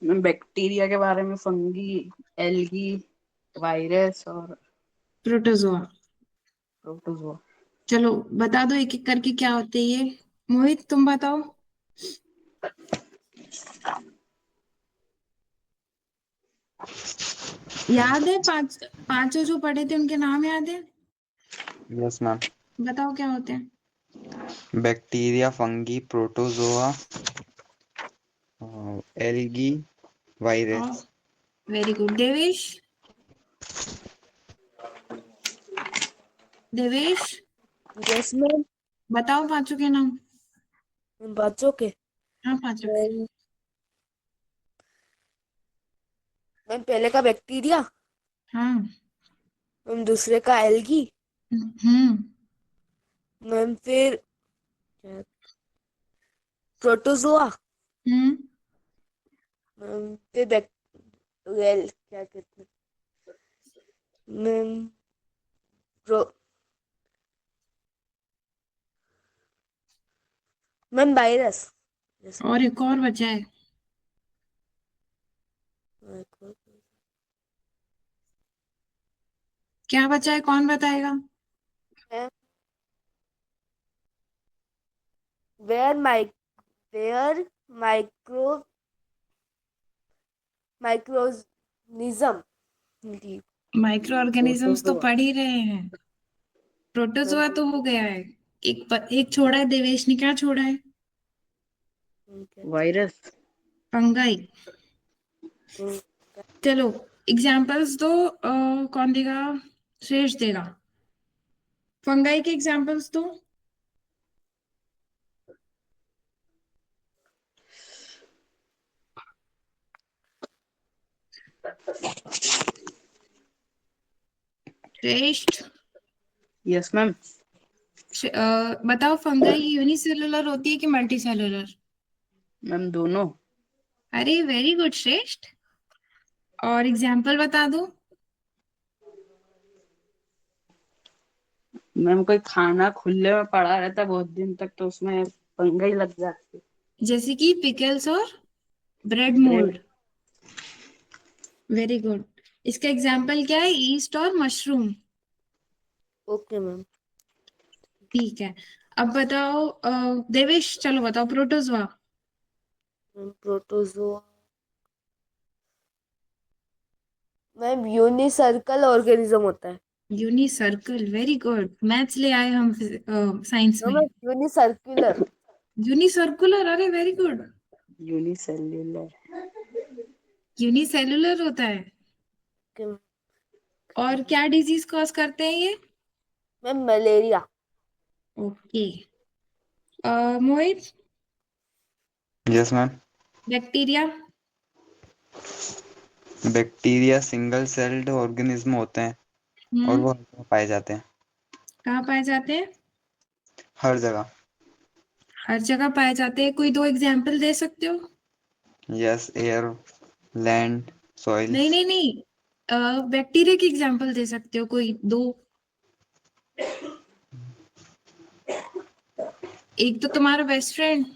Ma'am bacteria के बारे में फंगी, एल्गी, वायरस और प्रोटोजोआ। प्रोटोजोआ। चलो बता दो एक एक करके क्या होते हैं ये। मोहित तुम बताओ। याद है पांच पांचों जो पढ़े थे उनके नाम याद है? Yes ma'am. बताओ क्या होते हैं। बैक्टीरिया, फंगी, प्रोटोजोआ, एल्गी, और virus. Very good Devesh. Devesh yes ma'am. बताओ पांचों के नाम। बच्चों के। हाँ पांचों के। मैम मैम पहले का बैक्टीरिया। हाँ। मैम दूसरे का एल्गी। हम्म। मैम फिर प्रोटोजोआ। हम्म। मैम फिर बैक वेल क्या कहते हैं ma'am pro ma'am virus. Yes और एक और बचा है। मैम। क्या बचा है कौन बताएगा? Where mic where micro microorganism the micro organisms तो प्रोटोजोआ। पढ़ ही रहे हैं। मैम प्रोटोजोआ तो हो गया है। एक छोड़ा है देवेश ने, क्या छोड़ा है? वायरस। फंगाई। हम्म, चलो एग्जांपल्स दो। कौन देगा? श्रेष्ठ देगा। फंगाई के एग्जांपल्स दो। श्रेष्ठ। Yes ma'am. बताओ फंगाई यूनिसेलुलर होती है कि मल्टी सेलुलर? मैम दोनों। अरे वेरी गुड श्रेष्ठ। और एग्जांपल बता दो। मैम कोई खाना खुले में पड़ा रहता है बहुत दिन तक तो उसमें फंगाई लग जाती है। जैसे कि पिकल्स और bread bread. Mould. Very good. इसका एग्जांपल क्या है? ईस्ट और मशरूम। Okay ma'am. ठीक है। अब बताओ देवेश चलो बताओ protozoa. Ma'am protozoa. Ma'am unicellular organism होता है। Unicellular very good. मैथ्स ले आए हम साइंस नो में। Ma'am unicellular. यूनिसर्कुलर अरे वेरी गुड। यूनिसेल्युलर। यूनिसेलुलर होता है। मैम और क्या डिजीज कॉज करते हैं ये? Malaria. Okay. Mohit. Yes ma'am. Bacteria. Bacteria single celled organism होते हैं और हम्म। वो हर जगह पाए जाते हैं। कहाँ पाए जाते हैं? हर जगह। हर जगह पाए जाते हैं। कोई दो एग्जाम्पल दे सकते हो? Yes, air, land, soil. नहीं नहीं नहीं, बैक्टीरिया की एग्जाम्पल दे सकते हो कोई दो। एक तो तुम्हारा बेस्ट फ्रेंड।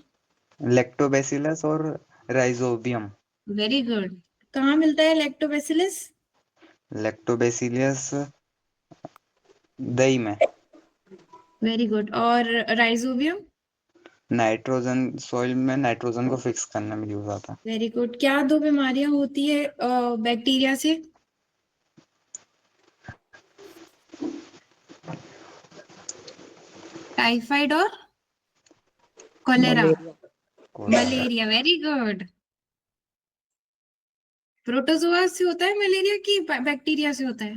लैक्टोबैसिलस और राइजोबियम। Very good. कहाँ मिलता है लैक्टोबैसिलस? लैक्टोबैसिलस दही में। Very good. और राइजोबियम? नाइट्रोजन, सॉइल में नाइट्रोजन को फिक्स करने में यूज आता वेरी गुड। क्या दो बीमारियां होती है बैक्टीरिया से? टाइफाइड और कॉलेरा। मलेरिया। है। Malaria very good. प्रोटोजोआ से होता है मलेरिया की बैक्टीरिया से होता है?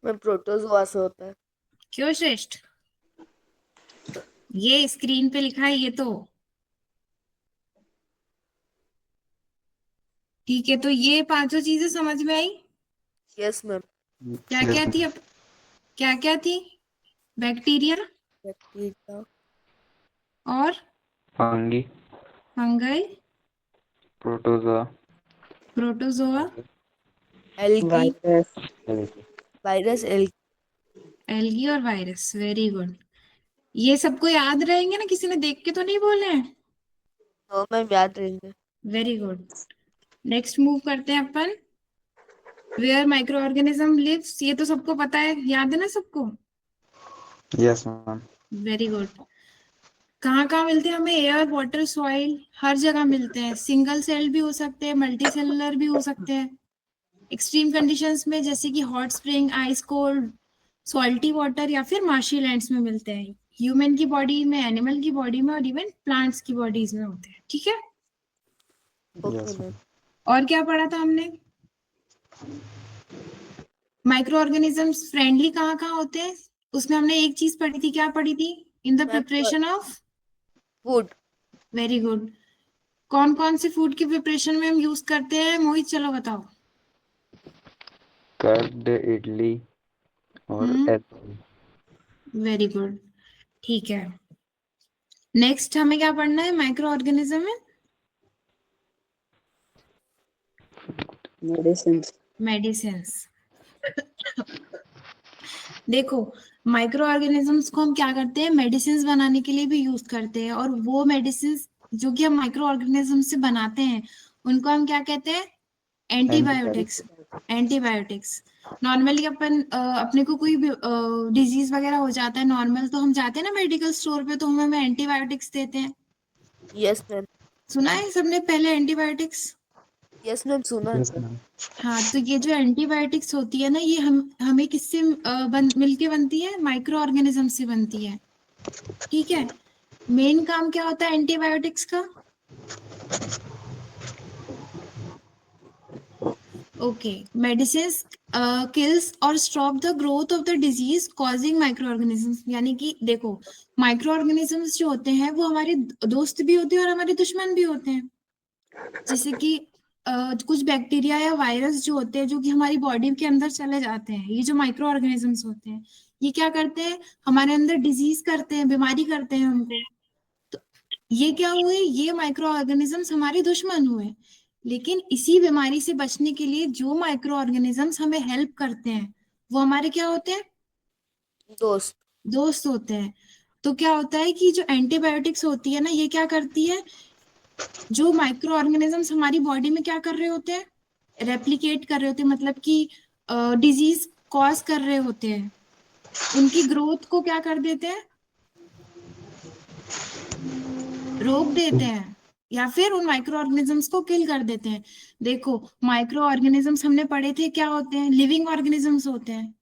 मैम प्रोटोजोआ से होता है। क्यों श्रेष्ठ? ये स्क्रीन पे लिखा है ये तो। ठीक है तो ये पांचों चीजें समझ में आई। Yes ma'am. क्या यस। क्या थी अब? क्या क्या थी? Bacteria bacteria. और fungi, fungi, protozoa, protozoa, algae. Virus. Virus एल। एल्गी और वायरस। Very good. ये सबको याद रहेंगे ना? किसी ने देख के तो नहीं बोले हैं? नो मैम याद रहेंगे। Very good. नेक्स्ट मूव करते हैं अपन, वेयर माइक्रो ऑर्गेनिज्म लिव्स। ये तो सबको पता है, याद है ना सबको? Yes ma'am. Very good. कहाँ कहाँ मिलते हैं हमें? एयर, वाटर, सॉइल, हर जगह मिलते हैं। सिंगल सेल भी हो सकते हैं, मल्टी सेलुलर भी हो सकते हैं। एक्सट्रीम कंडीशंस में जैसे कि hot spring, ice cold, salty water, या फिर मार्शी लैंड्स में मिलते हैं। ह्यूमन की बॉडी में, एनिमल की बॉडी में, और इवन प्लांट्स की बॉडीज में होते हैं। ठीक है। Okay yes ma'am. और क्या पढ़ा था हमने? माइक्रो ऑर्गेनिजम्स फ्रेंडली कहाँ कहाँ होते हैं, उसमें हमने एक चीज पढ़ी थी। क्या पढ़ी थी? In the ma'am preparation of. Food. Very good. कौन कौन से फूड की प्रिपरेशन में हम यूज करते हैं मोहित, चलो बताओ। कर्ड, इडली और एग। Very good. ठीक है। नेक्स्ट हमें क्या पढ़ना है माइक्रो ऑर्गेनिज्म में? मेडिसिन। मेडिसिन्स। देखो, माइक्रो ऑर्गेनिजम्स को हम क्या करते हैं, मेडिसिन्स बनाने के लिए भी यूज करते हैं। और वो मेडिसिन्स जो कि हम माइक्रो ऑर्गेनिज्म से बनाते हैं, उनको हम क्या कहते हैं? एंटीबायोटिक्स। एंटीबायोटिक्स। नॉर्मली अपन अपने को कोई डिजीज वगैरह हो जाता है नॉर्मल, तो हम जाते हैं ना मेडिकल स्टोर पे, तो हमें एंटीबायोटिक्स देते हैं। Yes ma'am. सुना है सबने पहले एंटीबायोटिक्स? यस मैम सुना यस है। मैम। हाँ, तो ये जो एंटीबायोटिक्स होती है ना, ये हमें किससे मिलके बनती है? माइक्रो ऑर्गेनिज्म से बनती है। ठीक है। मेन काम क्या होता है एंटीबायोटिक्स का? ओके। मेडिसिन्स किल्स और stop the growth of the disease causing micro organisms. यानी कि देखो, माइक्रो ऑर्गेनिजम्स जो होते हैं वो हमारे दोस्त भी होते हैं और हमारे दुश्मन भी होते हैं। जैसे कि कुछ बैक्टीरिया या वायरस जो होते हैं, जो कि हमारी बॉडी के अंदर चले जाते हैं, ये जो माइक्रो ऑर्गेनिजम्स होते हैं, ये क्या करते हैं? हमारे अंदर डिजीज करते हैं, बीमारी करते हैं हमको। तो ये क्या हुए? ये माइक्रो ऑर्गेनिजम्स हमारे दुश्मन हुए। लेकिन इसी बीमारी से बचने के लिए जो माइक्रो ऑर्गेनिजम्स हमें हेल्प करते हैं, वो हमारे क्या होते हैं? दोस्त। दोस्त होते हैं। तो क्या होता है कि जो एंटीबायोटिक्स होती है ना, ये क्या करती है? जो माइक्रो ऑर्गेनिजम्स हमारी बॉडी में क्या कर रहे होते हैं? रेप्लिकेट कर रहे होते हैं, मतलब कि डिजीज कॉज कर रहे होते हैं, उनकी ग्रोथ को क्या कर देते हैं? रोक देते हैं, या फिर उन माइक्रो ऑर्गेनिजम्स को किल कर देते हैं। देखो, माइक्रो ऑर्गेनिजम्स हमने पढ़े थे क्या होते हैं? लिविंग ऑर्गेनिजम्स होते हैं।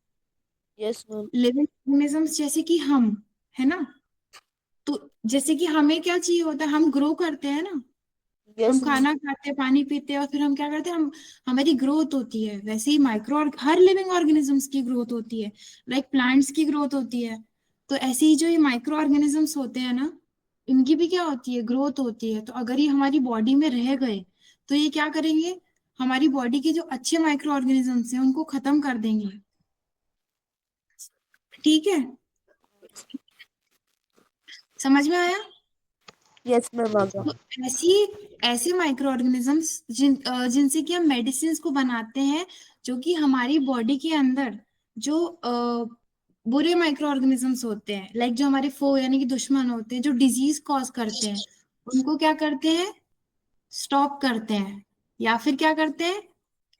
Yes ma'am. लिविंग ऑर्गेनिजम्स जैसे कि हम, है ना? तो जैसे कि हमें क्या चाहिए होता है? हम ग्रो करते हैं ना, हम यस मैम। खाना खाते हैं, पानी पीते हैं, और फिर हम क्या करते हैं? हम हमारी ग्रोथ होती है। वैसे ही माइक्रो हर लिविंग ऑर्गेनिजम्स की ग्रोथ होती है। लाइक प्लांट्स की ग्रोथ होती है। तो ऐसे ही जो ये माइक्रो ऑर्गेनिजम्स होते हैं ना, इनकी भी क्या होती है? ग्रोथ होती है। तो अगर ये हमारी बॉडी में रह गए, तो ये क्या करेंगे? हमारी बॉडी के जो अच्छे माइक्रो ऑर्गेनिजम्स हैं उनको खत्म कर देंगे। ठीक है, समझ में आया? यस मैम आ गया। तो ऐसी ऐसे माइक्रो ऑर्गेनिजम्स जिनसे कि हम मेडिसिन को बनाते हैं, जो कि हमारी बॉडी के अंदर जो बुरे माइक्रो ऑर्गेनिजम्स होते हैं, लाइक जो हमारे फो यानी कि दुश्मन होते हैं, जो डिजीज कॉज करते हैं, उनको क्या करते हैं? स्टॉप करते हैं, या फिर क्या करते हैं?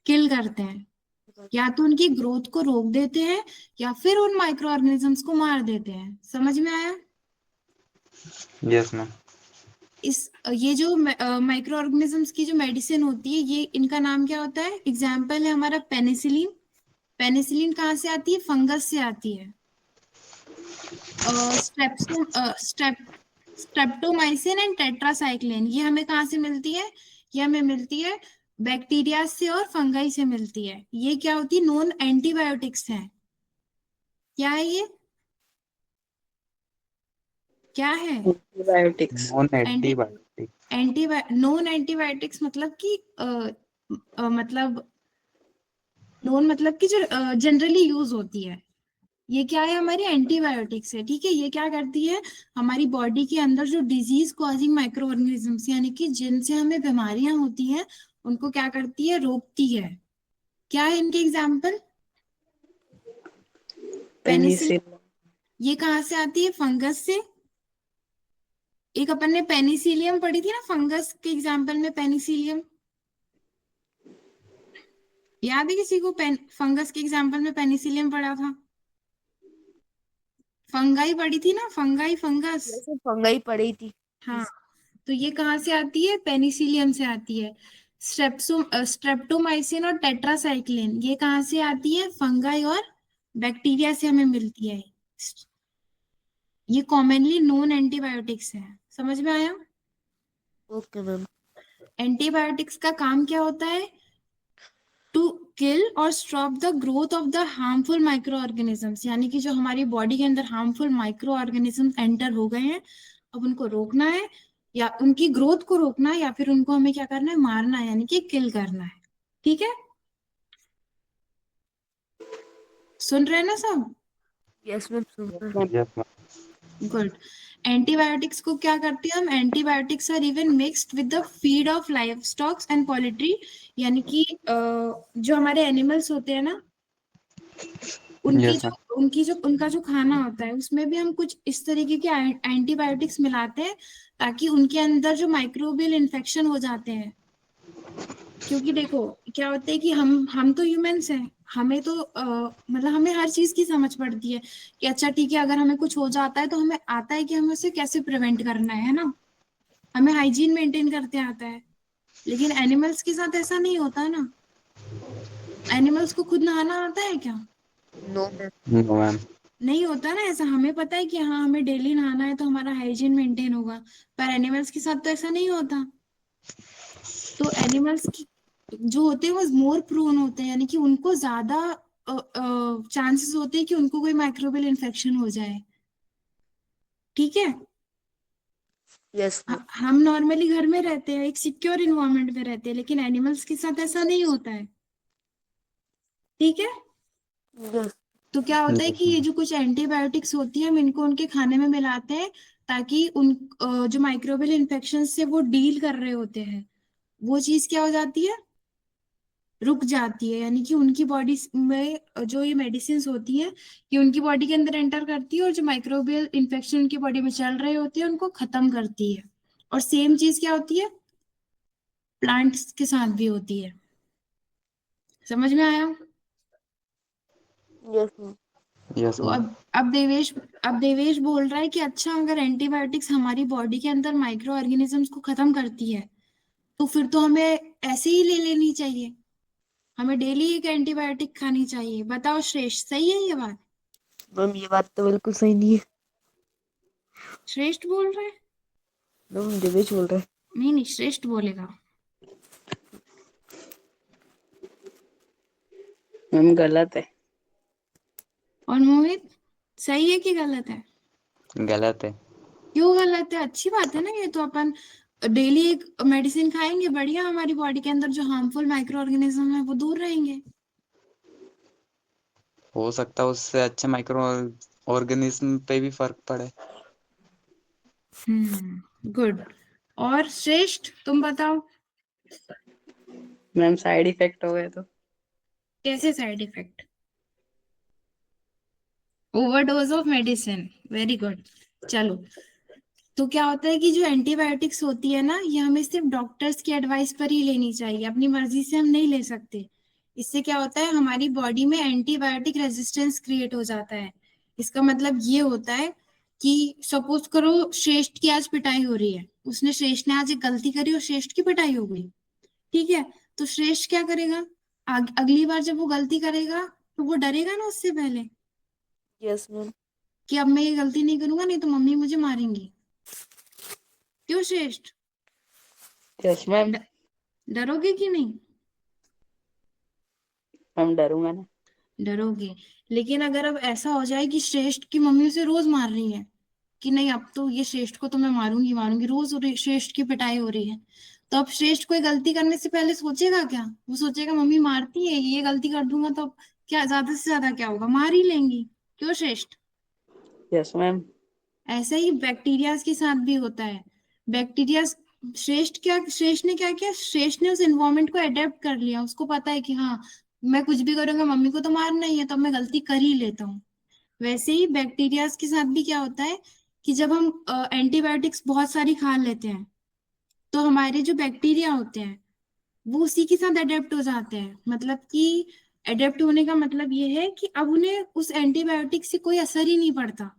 किल करते हैं। या तो उनकी ग्रोथ को रोक देते हैं, या फिर उन माइक्रो ऑर्गेनिजम्स को मार देते हैं। समझ में आया? Yes ma'am. ये जो माइक्रो ऑर्गेनिजम्स की जो मेडिसिन होती है, ये इनका नाम क्या होता है? एग्जाम्पल है हमारा पेनिसिलिन। पेनिसिलिन कहाँ से आती है? फंगस से आती है। स्ट्रेप्टोमाइसिन एंड टेट्रासाइक्लिन, ये हमें कहाँ से मिलती है? ये हमें मिलती है बैक्टीरिया से और फंगाई से मिलती है। ये क्या होती है? नॉन एंटीबायोटिक्स है। क्या है ये? क्या है? Antibiotics. Non anti antibiotic. Non antibiotics मतलब कि मतलब नॉन मतलब कि जो जनरली यूज होती है। ये क्या है? हमारी एंटीबायोटिक्स है। ठीक है। ये क्या करती है? हमारी बॉडी के अंदर जो डिजीज कॉजिंग माइक्रो ऑर्गेनिजम्स, यानी कि जिनसे हमें बीमारियां होती हैं, उनको क्या करती है? रोकती है। क्या है इनके एग्जाम्पल? पेनिसिलिन। पेनिसिलिन। ये कहाँ से आती है? फंगस से। एक अपन ने पेनिसिलियम पढ़ी थी ना, फंगस के एग्जाम्पल में पेनिसिलियम, याद है किसी को? फंगस के एग्जाम्पल में पेनिसिलियम पढ़ा था। फंगाई पढ़ी थी ना, fungi, fungus. Yes ma'am, fungi पढ़ी थी। हाँ, तो ये कहाँ से आती है? पेनिसिलियम से आती है। स्ट्रेप्टोमाइसिन और टेट्रासाइक्लिन ये कहाँ से आती है? फंगाई और बैक्टीरिया से हमें मिलती है। ये कॉमनली नोन एंटीबायोटिक्स है। समझ में आया? Okay ma'am. एंटीबायोटिक्स का काम क्या होता है? टू किल और stop the growth of the harmful micro organisms, यानी कि जो हमारी बॉडी के अंदर हार्मफुल माइक्रो ऑर्गेनिजम्स एंटर हो गए हैं, अब उनको रोकना है, या उनकी ग्रोथ को रोकना है, या फिर उनको हमें क्या करना है? मारना है, यानी कि किल करना है। ठीक है, सुन रहे हैं ना सब? यस मैम, सुन रहे हैं। Ma'am yes ma'am. Good. Antibiotics को क्या करते हैं हम? Antibiotics are even mixed with the feed of livestocks and poultry, यानी कि जो हमारे एनिमल्स होते हैं ना, यस मैम। उनका जो खाना होता है उसमें भी हम कुछ इस तरीके के एंटीबायोटिक्स मिलाते हैं, ताकि उनके अंदर जो माइक्रोबियल इन्फेक्शन हो जाते हैं। क्योंकि देखो क्या होता है कि हम तो ह्यूमंस हैं, हमें तो मतलब हमें हर चीज की समझ पड़ती है कि अच्छा ठीक है, अगर हमें कुछ हो जाता है तो हमें आता है कि हमें उसे कैसे प्रिवेंट करना है ना, हमें हाइजीन मेंटेन करते आता है। लेकिन एनिमल्स के साथ ऐसा नहीं होता ना। एनिमल्स को खुद नहाना आता है क्या? No ma'am. No ma'am. नहीं होता ना ऐसा। हमें पता है कि हाँ हमें डेली नहाना है तो हमारा हाइजीन मेंटेन होगा, पर एनिमल्स के साथ तो ऐसा नहीं होता। तो एनिमल्स की जो होते हैं वो मोर प्रोन होते हैं, यानी कि उनको ज्यादा चांसेस होते हैं कि उनको कोई माइक्रोबियल इन्फेक्शन हो जाए। ठीक है, यस मैम। हम नॉर्मली घर में रहते हैं, एक सिक्योर इन्वायरमेंट में रहते हैं, लेकिन एनिमल्स के साथ ऐसा नहीं होता है। ठीक है, यस। तो क्या होता है यस कि ये मैम। जो कुछ एंटीबायोटिक्स होती है हम इनको उनके खाने में मिलाते हैं, ताकि उन जो माइक्रोबियल इन्फेक्शन से वो डील कर रहे होते हैं, वो चीज क्या हो जाती है? रुक जाती है। यानी कि उनकी बॉडी में जो ये मेडिसिन होती है, ये उनकी बॉडी के अंदर एंटर करती है, और जो माइक्रोबियल इन्फेक्शन उनकी बॉडी में चल रहे होते हैं उनको खत्म करती है। और सेम चीज क्या होती है? प्लांट्स के साथ भी होती है। समझ में आया? Yes ma'am. यस तो मैम। अब देवेश बोल रहा है कि अच्छा, अगर एंटीबायोटिक्स हमारी बॉडी के अंदर माइक्रो ऑर्गेनिजम्स को खत्म करती है, तो फिर तो हमें ऐसे ही ले लेनी चाहिए, हमें डेली एक एंटीबायोटिक खानी चाहिए। बताओ श्रेष्ठ, सही है ये बात? मैम ये बात तो बिल्कुल सही नहीं है। श्रेष्ठ बोल रहे हैं? मैम दिवेश बोल रहे हैं। नहीं नहीं, श्रेष्ठ बोलेगा। मैम गलत है। और मोहित, सही है कि गलत है? गलत है। क्यों गलत है? अच्छी बात है ना, ये तो अपन डेली एक मेडिसिन खाएंगे, बढ़िया, हमारी बॉडी के अंदर जो हार्मफुल माइक्रो ऑर्गेनिज्म है वो दूर रहेंगे। हो सकता है उससे अच्छे माइक्रो ऑर्गेनिज्म पे भी फर्क पड़े। गुड। और श्रेष्ठ तुम बताओ, मैम साइड इफेक्ट हो गए तो। कैसे side effect? Overdose of medicine, very good. चलो, तो क्या होता है कि जो एंटीबायोटिक्स होती है ना, ये हमें सिर्फ डॉक्टर्स की एडवाइस पर ही लेनी चाहिए, अपनी मर्जी से हम नहीं ले सकते। इससे क्या होता है, हमारी बॉडी में एंटीबायोटिक रेजिस्टेंस क्रिएट हो जाता है। इसका मतलब ये होता है कि सपोज करो श्रेष्ठ की आज पिटाई हो रही है, उसने श्रेष्ठ ने आज एक गलती करी और श्रेष्ठ की पिटाई हो गई। ठीक है, तो श्रेष्ठ क्या करेगा? अगली बार जब वो गलती करेगा तो वो डरेगा ना उससे पहले, यस मैम। कि अब मैं ये गलती नहीं करूंगा, नहीं तो मम्मी मुझे मारेंगी। क्यों श्रेष्ठ? Yes ma'am. डरोगे कि नहीं? मैम डरूंगा ना। डरोगे। लेकिन अगर अब ऐसा हो जाए कि श्रेष्ठ की मम्मी उसे रोज मार रही है, कि नहीं अब तो ये श्रेष्ठ को तो मैं मारूंगी मारूंगी, रोज श्रेष्ठ की पिटाई हो रही है, तो अब श्रेष्ठ कोई गलती करने से पहले सोचेगा क्या? वो सोचेगा मम्मी मारती है, ये गलती कर दूंगा तो अब क्या ज्यादा से ज्यादा क्या होगा, मार ही लेंगी। क्यों श्रेष्ठ? Yes ma'am. ऐसा ही बैक्टीरिया के साथ भी होता है। बैक्टीरिया, श्रेष्ठ ने क्या किया? श्रेष्ठ ने उस एनवायरमेंट को अडेप्ट कर लिया, उसको पता है कि हाँ मैं कुछ भी करूंगा मम्मी को तो मारना ही है, तो अब मैं गलती कर ही लेता हूँ। वैसे ही बैक्टीरिया के साथ भी क्या होता है कि जब हम एंटीबायोटिक्स बहुत सारी खा लेते हैं तो हमारे जो बैक्टीरिया होते हैं वो उसी के साथ अडेप्ट हो जाते हैं। मतलब कि अडेप्ट होने का मतलब ये है कि अब उन्हें उस एंटीबायोटिक से कोई असर ही नहीं पड़ता,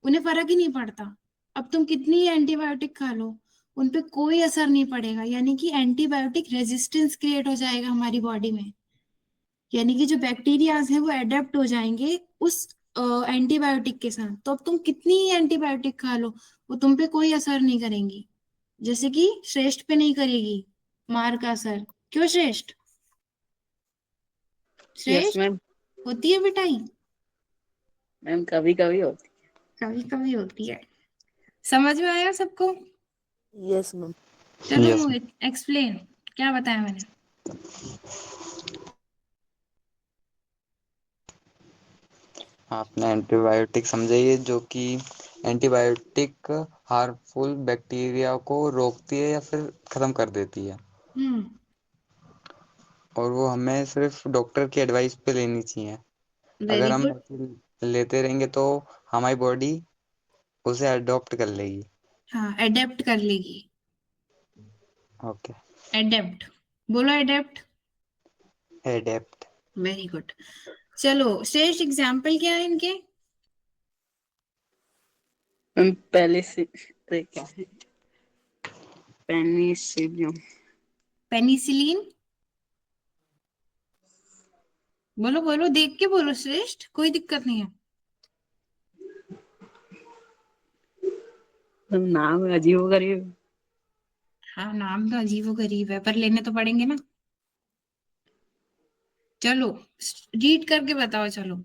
उन्हें फर्क ही नहीं पड़ता। अब तुम कितनी ही एंटीबायोटिक खा लो उन पे कोई असर नहीं पड़ेगा, यानी कि एंटीबायोटिक रेजिस्टेंस क्रिएट हो जाएगा हमारी बॉडी में। यानी कि जो बैक्टीरियाज हैं वो अडेप्ट हो जाएंगे उस एंटीबायोटिक के साथ। तो अब तुम कितनी ही एंटीबायोटिक खा लो वो तुम पे कोई असर नहीं करेंगी, जैसे कि श्रेष्ठ पे नहीं करेगी मार का असर। क्यों श्रेष्ठ? यस श्रेष्ठ मैम। होती है मिठाई? मैम कभी कभी होती कभी कभी होती है। समझ में आया सबको? Yes ma'am. चलो यस। मोहित एक्सप्लेन, क्या बताया मैंने? आपने एंटीबायोटिक समझाइए, जो कि एंटीबायोटिक हार्मफुल बैक्टीरिया को रोकती है या फिर खत्म कर देती है, हम्म। और वो हमें सिर्फ डॉक्टर की एडवाइस पे लेनी चाहिए। अगर वेरी हम गुड। ऐसे लेते रहेंगे तो हमारी बॉडी उसे अडॉप्ट कर लेगी। हाँ अडेप्ट कर लेगी। ओके। अडेप्ट, बोलो अडेप्ट। एडेप्ट। Very good. चलो श्रेष्ठ एग्जाम्पल क्या है इनके? मैम। पहले से क्या है, पेनिसिलियम। पेनिसिलिन। बोलो बोलो, देख के बोलो श्रेष्ठ, कोई दिक्कत नहीं है। नाम अजीबोगरीब। हाँ नाम तो अजीबोगरीब है पर लेने तो पड़ेंगे ना। चलो रीड करके बताओ चलो।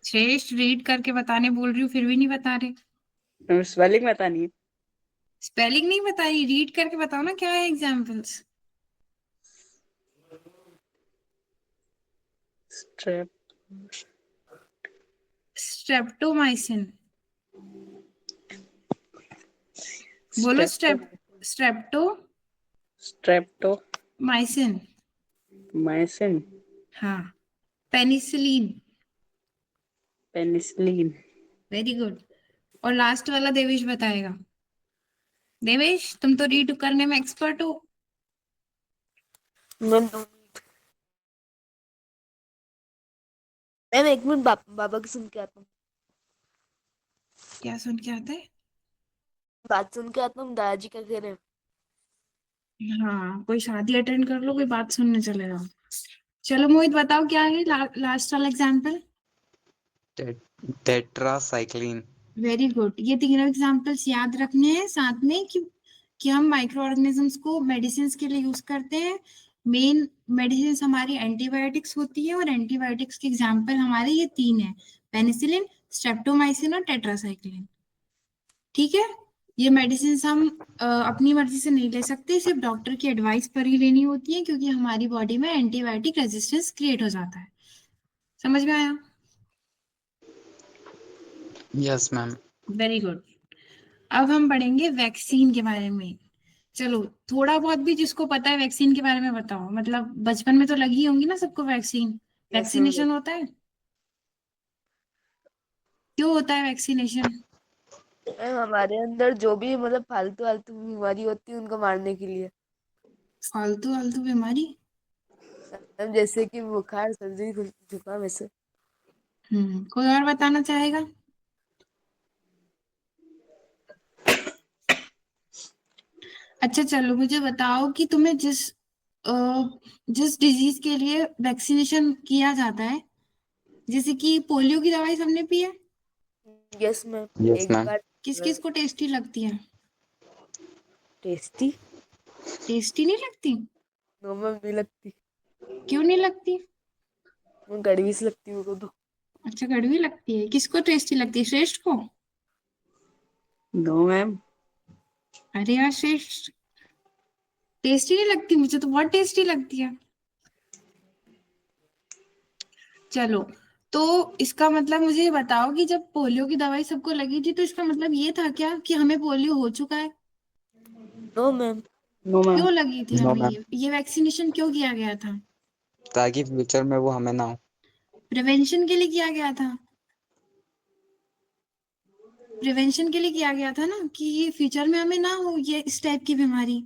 श्रेष्ठ रीड करके बताने बोल रही हूँ फिर भी नहीं बता रहे। मैम स्पेलिंग बतानी है। स्पेलिंग नहीं बताई, रीड करके बताओ ना क्या है एग्जाम्पल्स। Strep streptomycin. बोलो स्ट्रेप्टो स्ट्रेप्टोमाइसिन। माइसिन। हाँ। पेनिसिलिन। पेनिसिलिन। Very good. और लास्ट वाला देवेश बताएगा। देवेश तुम तो रीड करने में एक्सपर्ट हो। Ma'am 2 minute. मैम 1 मिनट, बाबा की सुन के आता हूँ। क्या सुन के आते बात सुन के आता हूँ, दादाजी क्या कह रहे हैं। हैं? हाँ कोई शादी अटेंड कर लो, कोई बात सुनने चले जाओ। चलो मोहित बताओ क्या है लास्ट वाला एग्जाम्पल। टेट्रासाइक्लिन। Very good. ये तीनों एग्जाम्पल्स याद रखने हैं साथ में कि हम माइक्रो ऑर्गेनिजम्स को मेडिसिन के लिए यूज करते हैं। मेन मेडिसिन हमारी एंटीबायोटिक्स होती है और एंटीबायोटिक्स के एग्जाम्पल हमारे ये तीन है, पेनिसिलिन, स्ट्रेप्टोमाइसिन और टेट्रासाइक्लिन। ठीक है। ये मेडिसिन हम अपनी मर्जी से नहीं ले सकते, सिर्फ डॉक्टर की एडवाइस पर ही लेनी होती है क्योंकि हमारी बॉडी में एंटीबायोटिक रेजिस्टेंस क्रिएट हो जाता है। समझ में आया? Yes ma'am. Very good. अब हम पढ़ेंगे वैक्सीन के बारे में। चलो थोड़ा बहुत भी जिसको पता है वैक्सीन के बारे में बताओ। मतलब बचपन में तो लगी होंगी ना सबको वैक्सीन। Yes ma'am. वैक्सीनेशन होता है? क्यों होता है वैक्सीनेशन? मैम हमारे अंदर जो भी मतलब फालतू फालतू बीमारी होती है उनको मारने के लिए। फालतू फालतू बीमारी? मैम जैसे कि बुखार, सर्दी, जुकाम ऐसे। कोई और बताना चाहेगा? अच्छा चलो मुझे बताओ कि तुम्हें अ, जिस डिजीज के लिए वैक्सीनेशन किया जाता है, जैसे कि पोलियो की दवाई सबने पी है, यस मैम। यस एक मैम। बार। किस किस को टेस्टी लगती है? टेस्टी। टेस्टी नहीं लगती? नो मैम, नहीं लगती। क्यों नहीं लगती? मैं कड़वी सी लगती है मेरे को तो। अच्छा कड़वी लगती है। किसको टेस्टी लगती है, श्रेष्ठ को? No ma'am. अरे यार श्रेष्ठ टेस्टी नहीं लगती, मुझे तो बहुत टेस्टी लगती है। चलो तो इसका मतलब मुझे ये बताओ कि जब पोलियो की दवाई सबको लगी थी तो इसका मतलब ये था क्या कि हमें पोलियो हो चुका है? No ma'am. No ma'am. क्यों लगी थी नो हमें मैम। ये वैक्सीनेशन क्यों किया गया था? ताकि फ्यूचर में वो हमें ना हो। प्रिवेंशन के लिए किया गया था, प्रिवेंशन के लिए किया गया था ना, कि ये फ्यूचर में हमें ना हो ये इस टाइप की बीमारी।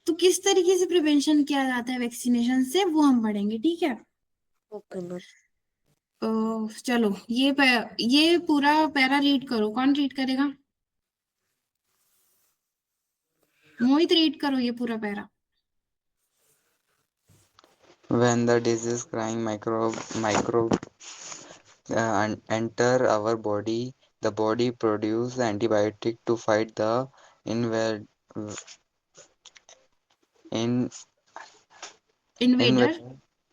तो किस तरीके से प्रिवेंशन किया जाता है वैक्सीनेशन से, वो हम पढ़ेंगे, ठीक है। Okay ma'am. चलो ये पूरा पैरा रीड करो। कौन रीड करेगा? मोहित रीड करो ये पूरा para. When the disease crying microbe enter our body, the body produce antibiotic to fight the invade in invader.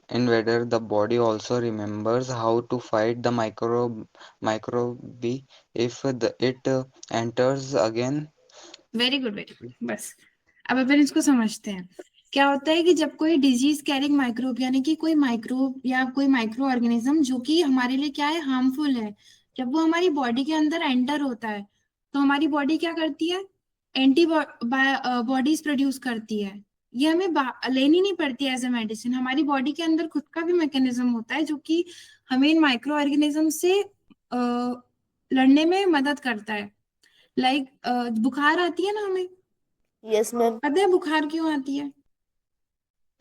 invader. The body also remembers how to fight the microbe if it enters again. Very good, very good. बस अब अपन इसको समझते हैं। क्या होता है कि जब कोई डिजीज कैरिंग माइक्रोब, यानी कि कोई माइक्रोब या कोई माइक्रो ऑर्गेनिज्म जो कि हमारे लिए क्या है, हार्मफुल है, जब वो हमारी बॉडी के अंदर एंटर होता है, तो हमारी बॉडी क्या करती है? एंटीबॉडीज प्रोड्यूस करती है। ये हमें लेनी नहीं पड़ती एज ए मेडिसिन। हमारी बॉडी के अंदर खुद का भी मैकेनिज्म होता है जो कि हमें इन माइक्रो ऑर्गेनिज्म से लड़ने में मदद करता है। लाइक बुखार आती है ना हमें, यस मैम। पता है बुखार क्यों आती है?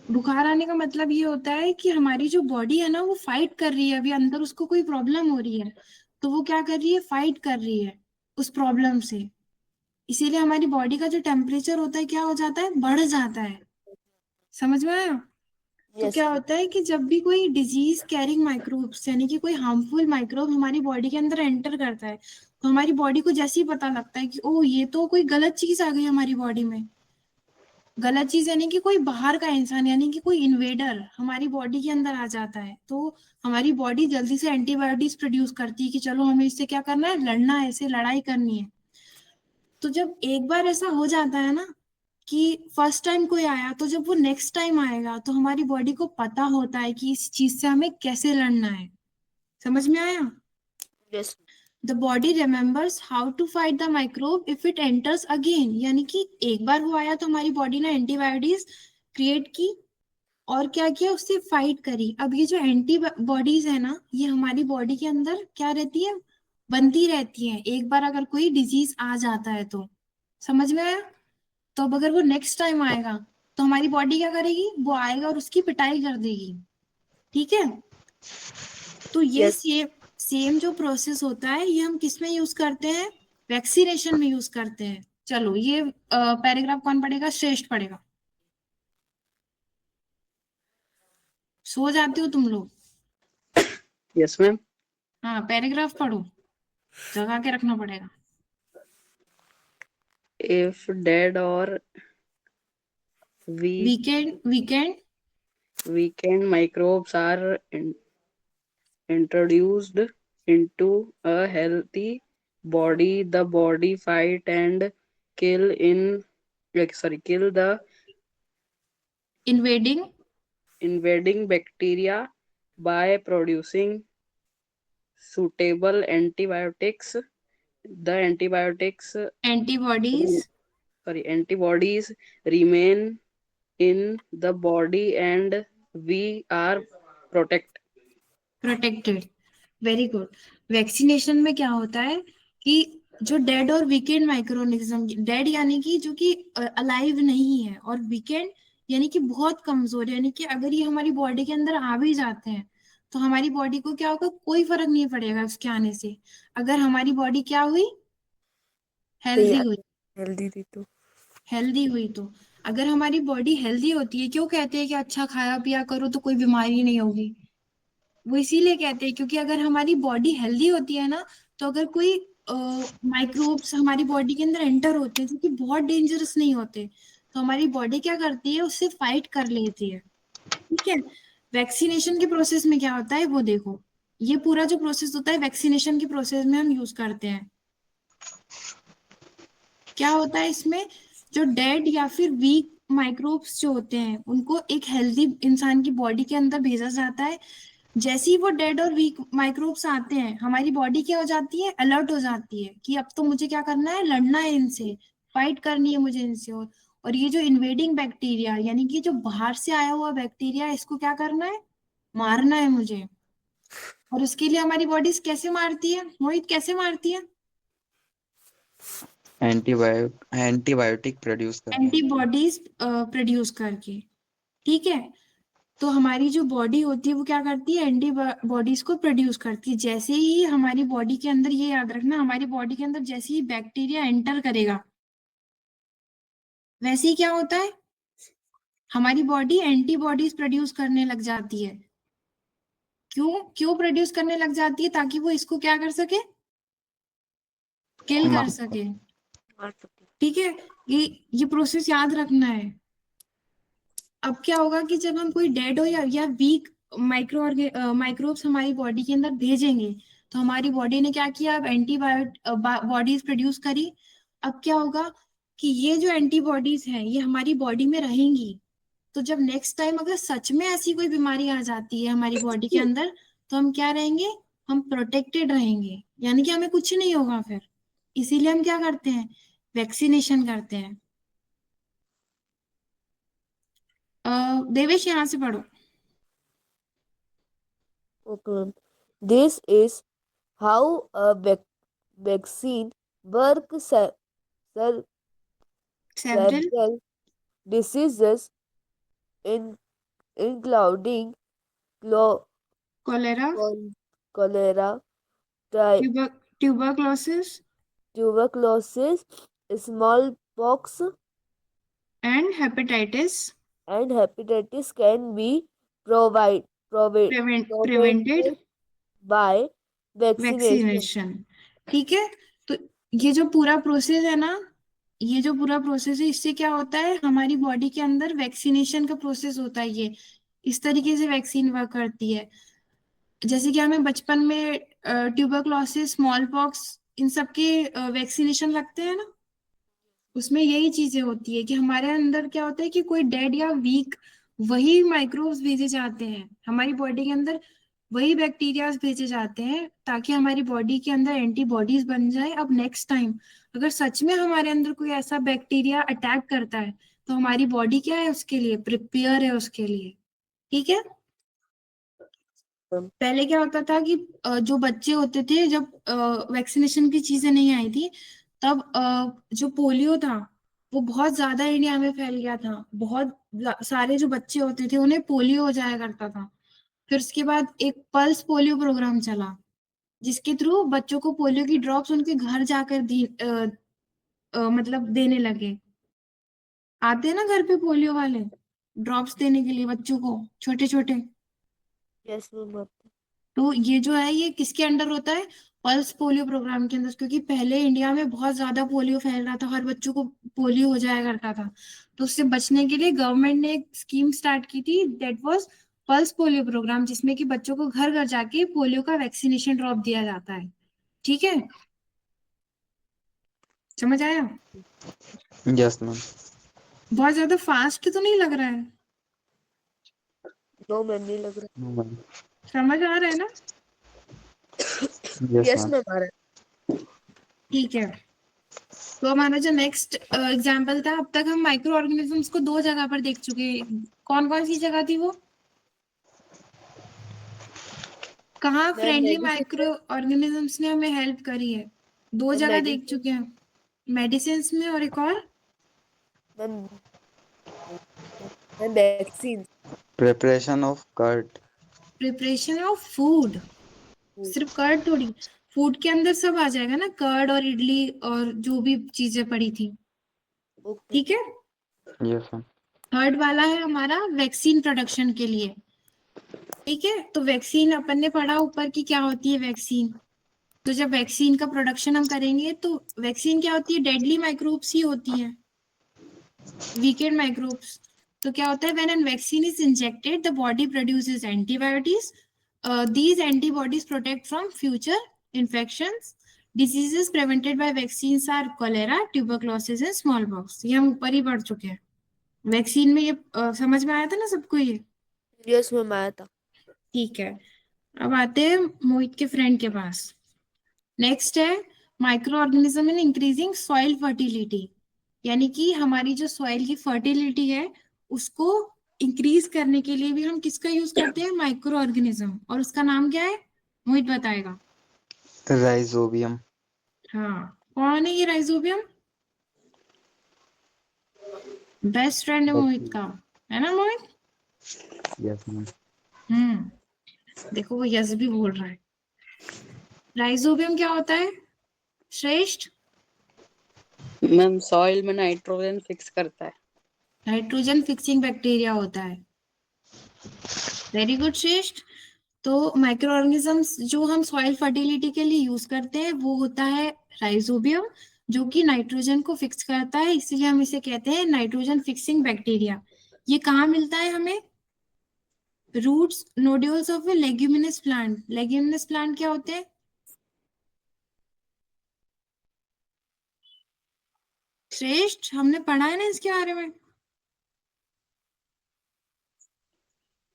बुखार आने का मतलब ये होता है कि हमारी जो बॉडी है ना वो फाइट कर रही है, अभी अंदर उसको कोई प्रॉब्लम हो रही है, तो वो क्या कर रही है? फाइट कर रही है उस प्रॉब्लम से। इसीलिए हमारी बॉडी का जो टेम्परेचर होता है क्या हो जाता है? बढ़ जाता है। समझ में आया? तो यस क्या मैम। होता है कि जब भी कोई डिजीज कैरिंग माइक्रोब्स, यानी कि कोई हार्मफुल माइक्रोब हमारी बॉडी के अंदर एंटर करता है, तो हमारी बॉडी को जैसे ही पता लगता है कि ओ ये तो कोई गलत चीज आ गई हमारी बॉडी में, गलत चीज यानी कि कोई बाहर का इंसान, यानी कि कोई इन्वेडर हमारी बॉडी के अंदर आ जाता है, तो हमारी बॉडी जल्दी से एंटीबायोटिक्स प्रोड्यूस करती है कि चलो हमें इससे क्या करना है? लड़ना है, इससे लड़ाई करनी है। तो जब एक बार ऐसा हो जाता है ना कि फर्स्ट टाइम कोई आया, तो जब वो नेक्स्ट टाइम आएगा तो हमारी बॉडी को पता होता है कि इस चीज से हमें कैसे लड़ना है। समझ में आया? Yes. The body remembers how to fight the microbe if it enters again, यानी कि एक बार वो आया तो हमारी बॉडी ने एंटीबायोटिक्स क्रिएट की और क्या किया? उससे फाइट करी। अब ये जो एंटीबॉडीज है ना, ये हमारी बॉडी के अंदर क्या रहती है? बनती रहती है, एक बार अगर कोई डिजीज आ जाता है तो। समझ में आया? तो अब अगर वो नेक्स्ट टाइम आएगा तो हमारी बॉडी क्या करेगी? वो आएगा और उसकी पिटाई कर देगी, ठीक है। तो ये यस। सेम जो प्रोसेस होता है ये हम किस में यूज करते हैं? वैक्सीनेशन में यूज करते हैं। चलो ये पैराग्राफ कौन पढ़ेगा? श्रेष्ठ पढ़ेगा। सो जाते हो तुम लोग? Yes ma'am. हाँ पैराग्राफ पढ़ो, जगा के रखना पड़ेगा। If dead or weak weakened microbes are introduced into a healthy body, the body fight and kill the invading invading bacteria by producing suitable antibiotics. The antibodies antibodies remain in the body and we are protected। Very good. Vaccination में क्या होता है कि जो dead और weekend microorganism, dead यानी कि जो कि अलाइव नहीं है, और वीकेंड यानी कि बहुत कमजोर, यानी कि अगर ये हमारी बॉडी के अंदर आ भी जाते हैं तो हमारी बॉडी को क्या होगा? कोई फर्क नहीं पड़ेगा उसके आने से, अगर हमारी बॉडी क्या हुई? हेल्दी हुई। हेल्दी थी तो। हेल्दी हुई तो अगर हमारी बॉडी हेल्दी होती है, क्यों कहते हैं कि अच्छा खाया पिया करो तो कोई बीमारी नहीं होगी? वो इसीलिए कहते हैं क्योंकि अगर हमारी बॉडी हेल्दी होती है ना, तो अगर कोई माइक्रोब्स हमारी बॉडी के अंदर एंटर होते हैं जो कि बहुत डेंजरस नहीं होते, तो हमारी बॉडी क्या करती है? उससे फाइट कर लेती है, ठीक है। वैक्सीनेशन के प्रोसेस में क्या होता है वो देखो। ये पूरा जो प्रोसेस होता है वैक्सीनेशन के प्रोसेस में हम यूज करते हैं। क्या होता है इसमें? जो डेड या फिर वीक माइक्रोब्स जो होते हैं उनको एक हेल्दी इंसान की बॉडी के अंदर भेजा जाता है। जैसे ही वो डेड और वीक माइक्रोब्स आते हैं, हमारी बॉडी क्या हो जाती है? अलर्ट हो जाती है कि अब तो मुझे क्या करना है? लड़ना है इनसे, फाइट करनी है मुझे इनसे। और ये जो इन्वेडिंग बैक्टीरिया यानी कि जो बाहर से आया हुआ बैक्टीरिया, इसको क्या करना है, मारना है मुझे। और उसके लिए हमारी बॉडीज कैसे मारती है मोहित, कैसे मारती है? एंटीबायोटिक प्रोड्यूस करके। एंटीबॉडीज प्रोड्यूस करके। ठीक है, तो हमारी जो बॉडी होती है वो क्या करती है, एंटीबॉडीज को प्रोड्यूस करती है। जैसे ही हमारी बॉडी के अंदर, ये याद रखना, हमारी बॉडी के अंदर जैसे ही बैक्टीरिया एंटर करेगा, वैसे ही क्या होता है, हमारी बॉडी एंटीबॉडीज प्रोड्यूस करने लग जाती है। क्यों क्यों प्रोड्यूस करने लग जाती है? ताकि वो इसको क्या कर सके, किल कर सके। मार सकते। ठीक है, ये प्रोसेस याद रखना है। अब क्या होगा कि जब हम कोई डेड हो या वीक माइक्रोब्स हमारी बॉडी के अंदर भेजेंगे, तो हमारी बॉडी ने क्या किया, अब बॉडीज प्रोड्यूस करी। अब क्या होगा कि ये जो एंटीबॉडीज हैं ये हमारी बॉडी में रहेंगी। तो जब नेक्स्ट टाइम अगर सच में ऐसी कोई बीमारी आ जाती है हमारी बॉडी के अंदर, तो हम क्या रहेंगे, हम प्रोटेक्टेड रहेंगे, यानी कि हमें कुछ नहीं होगा फिर। इसीलिए हम क्या करते हैं, वैक्सीनेशन करते हैं। देवेश यहाँ से पढ़ो। Okay, ma'am. This is how a vaccine works. Several Several diseases, in, including clo- cholera, cholera, ty- tuberculosis tuberculosis, smallpox, and hepatitis and hepatitis can be prevented prevented by vaccination. Vaccination. ठीक है, तो ये जो पूरा process है ना, ये जो पूरा प्रोसेस है, इससे क्या होता है, हमारी बॉडी के अंदर वैक्सीनेशन का प्रोसेस होता है। ये इस तरीके से वैक्सीन वर्क करती है। जैसे कि हमें बचपन में ट्यूबरक्लोसिस, स्मॉल पॉक्स, इन सब के वैक्सीनेशन लगते हैं ना, उसमें यही चीजें होती है कि हमारे अंदर क्या होता है कि कोई डेड या वीक वही माइक्रोब्स भेजे जाते हैं हमारी बॉडी के अंदर, वही बैक्टीरियाज भेजे जाते हैं, ताकि हमारी बॉडी के अंदर एंटीबॉडीज बन जाए। अब नेक्स्ट टाइम अगर सच में हमारे अंदर कोई ऐसा बैक्टीरिया अटैक करता है, तो हमारी बॉडी क्या है, उसके लिए प्रिपेयर है उसके लिए। ठीक है, पहले क्या होता था कि जो बच्चे होते थे, जब वैक्सीनेशन की चीजें नहीं आई थी, तब जो पोलियो था वो बहुत ज्यादा इंडिया में फैल गया था। बहुत सारे जो बच्चे होते थे उन्हें पोलियो हो जाया करता था। फिर उसके बाद एक पल्स पोलियो प्रोग्राम चला, जिसके थ्रू बच्चों को पोलियो की ड्रॉप्स उनके घर जाकर मतलब देने लगे। आते हैं ना घर पे पोलियो वाले, ड्रॉप्स देने के लिए बच्चों को, छोटे छोटे। Yes, ma'am. तो ये जो है ये किसके अंडर होता है, पल्स पोलियो प्रोग्राम के अंदर। क्योंकि पहले इंडिया में बहुत ज्यादा पोलियो फैल रहा था, हर बच्चों को पोलियो हो जाया करता था। तो उससे बचने के लिए गवर्नमेंट ने एक स्कीम स्टार्ट की थी, that was pulse polio programme, जिसमें कि बच्चों को घर घर जाके पोलियो का वैक्सीनेशन ड्रॉप दिया जाता है। ठीक है, समझ आया? Yes ma'am. बहुत ज्यादा फास्ट तो नहीं लग रहा है? No, ma'am, नहीं लग रहा। समझ आ रहा है ना? Yes Yes, ma'am. ma'am, आ रहा है। ठीक है, तो हमारा जो नेक्स्ट एग्जाम्पल था, अब तक हम माइक्रो ऑर्गेनिजम्स को दो जगह पर देख चुके हैं। कौन कौन सी जगह थी वो? कहाँ ma'am friendly medicine micro organisms ने हमें हेल्प करी है? दो मैम जगह देख मेडिसिन चुके हैं, मेडिसिन में और एक और ma'am ma'am vaccine. Preparation of curd. Preparation of food. सिर्फ कर्ड थोड़ी, फूड के अंदर सब आ जाएगा ना, कर्ड और इडली और जो भी चीजें पड़ी थी। ओके। ठीक है, यस मैम। थर्ड वाला है हमारा वैक्सीन प्रोडक्शन के लिए। ठीक है, तो वैक्सीन अपन ने पढ़ा ऊपर की क्या होती है वैक्सीन। तो जब वैक्सीन का प्रोडक्शन हम करेंगे, तो वैक्सीन क्या होती है, डेडली माइक्रोब्स ही होती है, वीकेंड माइक्रोब्स। तो क्या होता है, when an vaccine is injected the body produces antibiotics. These antibodies protect from future infections. Diseases prevented by vaccines are cholera, tuberculosis and smallpox. ये हम ऊपर ही पढ़ चुके हैं। वैक्सीन में ये समझ में आया था ना सबको ये? यस मैम आया था। ठीक है, अब आते हैं मोहित के फ्रेंड के पास। नेक्स्ट है micro organism in increasing soil fertility. यानी कि हमारी जो सॉइल की फर्टिलिटी है उसको इंक्रीज करने के लिए भी हम किसका यूज करते हैं, माइक्रो ऑर्गेनिज्म, और उसका नाम क्या है, मोहित बताएगा। राइजोबियम। हाँ, कौन है ये राइजोबियम? बेस्ट फ्रेंड है मोहित का, है ना मोहित? Yes ma'am. देखो वो यस भी बोल रहा है। राइजोबियम क्या होता है श्रेष्ठ? मैम सॉइल में नाइट्रोजन फिक्स करता है। नाइट्रोजन फिक्सिंग बैक्टीरिया होता है। वेरी गुड श्रेष्ठ। तो माइक्रो ऑर्गेनिजम्स जो हम सॉइल फर्टिलिटी के लिए यूज करते हैं वो होता है राइजोबियम, जो कि नाइट्रोजन को फिक्स करता है, इसीलिए हम इसे कहते हैं नाइट्रोजन फिक्सिंग बैक्टीरिया। ये कहाँ मिलता है हमें? Roots nodules of a leguminous plant. Leguminous plant क्या होते हैं श्रेष्ठ? हमने पढ़ा है ना इसके बारे में।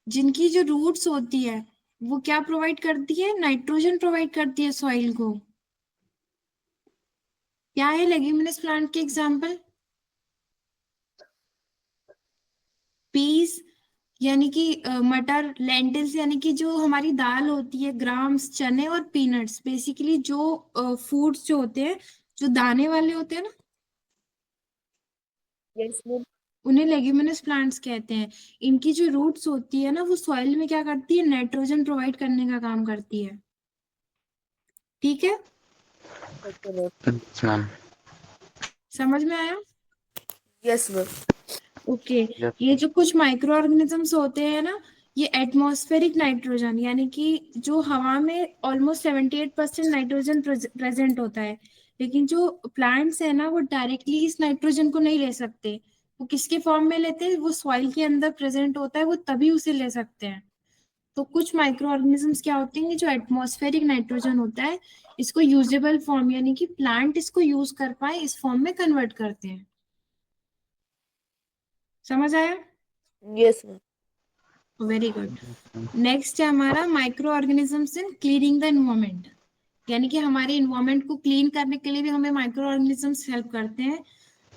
जिनकी जो रूट्स होती है वो क्या प्रोवाइड करती है, नाइट्रोजन प्रोवाइड करती है सॉइल को। क्या है लेग्यूमिनस प्लांट के एग्जाम्पल? पीस यानी कि मटर, लेंटिल्स यानी कि जो हमारी दाल होती है, ग्राम्स चने, और पीनट्स बेसिकली जो फूड्स जो होते हैं, जो दाने वाले होते हैं ना, यस मैम। उन्हें लेग्यूमिनस प्लांट्स कहते हैं। इनकी जो रूट्स होती है ना वो सॉइल में क्या करती है, नाइट्रोजन प्रोवाइड करने का काम करती है। ठीक है, ओके मैम। Yes ma'am. समझ में आया? Yes ma'am. ओके। यस। ये जो कुछ माइक्रो ऑर्गेनिजम्स होते हैं ना, ये एटमॉस्फेरिक नाइट्रोजन यानी कि जो हवा में ऑलमोस्ट 78% नाइट्रोजन प्रेजेंट होता है, लेकिन जो प्लांट्स है ना वो डायरेक्टली इस नाइट्रोजन को नहीं ले सकते। वो किसके फॉर्म में लेते हैं, वो सॉइल के अंदर प्रेजेंट होता है, वो तभी उसे ले सकते हैं। तो कुछ माइक्रो ऑर्गेनिजम्स क्या होते हैं, जो एटमॉस्फेरिक नाइट्रोजन होता है इसको यूजेबल फॉर्म यानी कि प्लांट इसको यूज कर पाए इस फॉर्म में कन्वर्ट करते हैं। समझ आया? Yes ma'am. Very good. Next है हमारा micro organisms in cleaning the environment, यानी कि हमारे इन्वायरमेंट को क्लीन करने के लिए भी हमें माइक्रो ऑर्गेनिजम्स हेल्प करते हैं,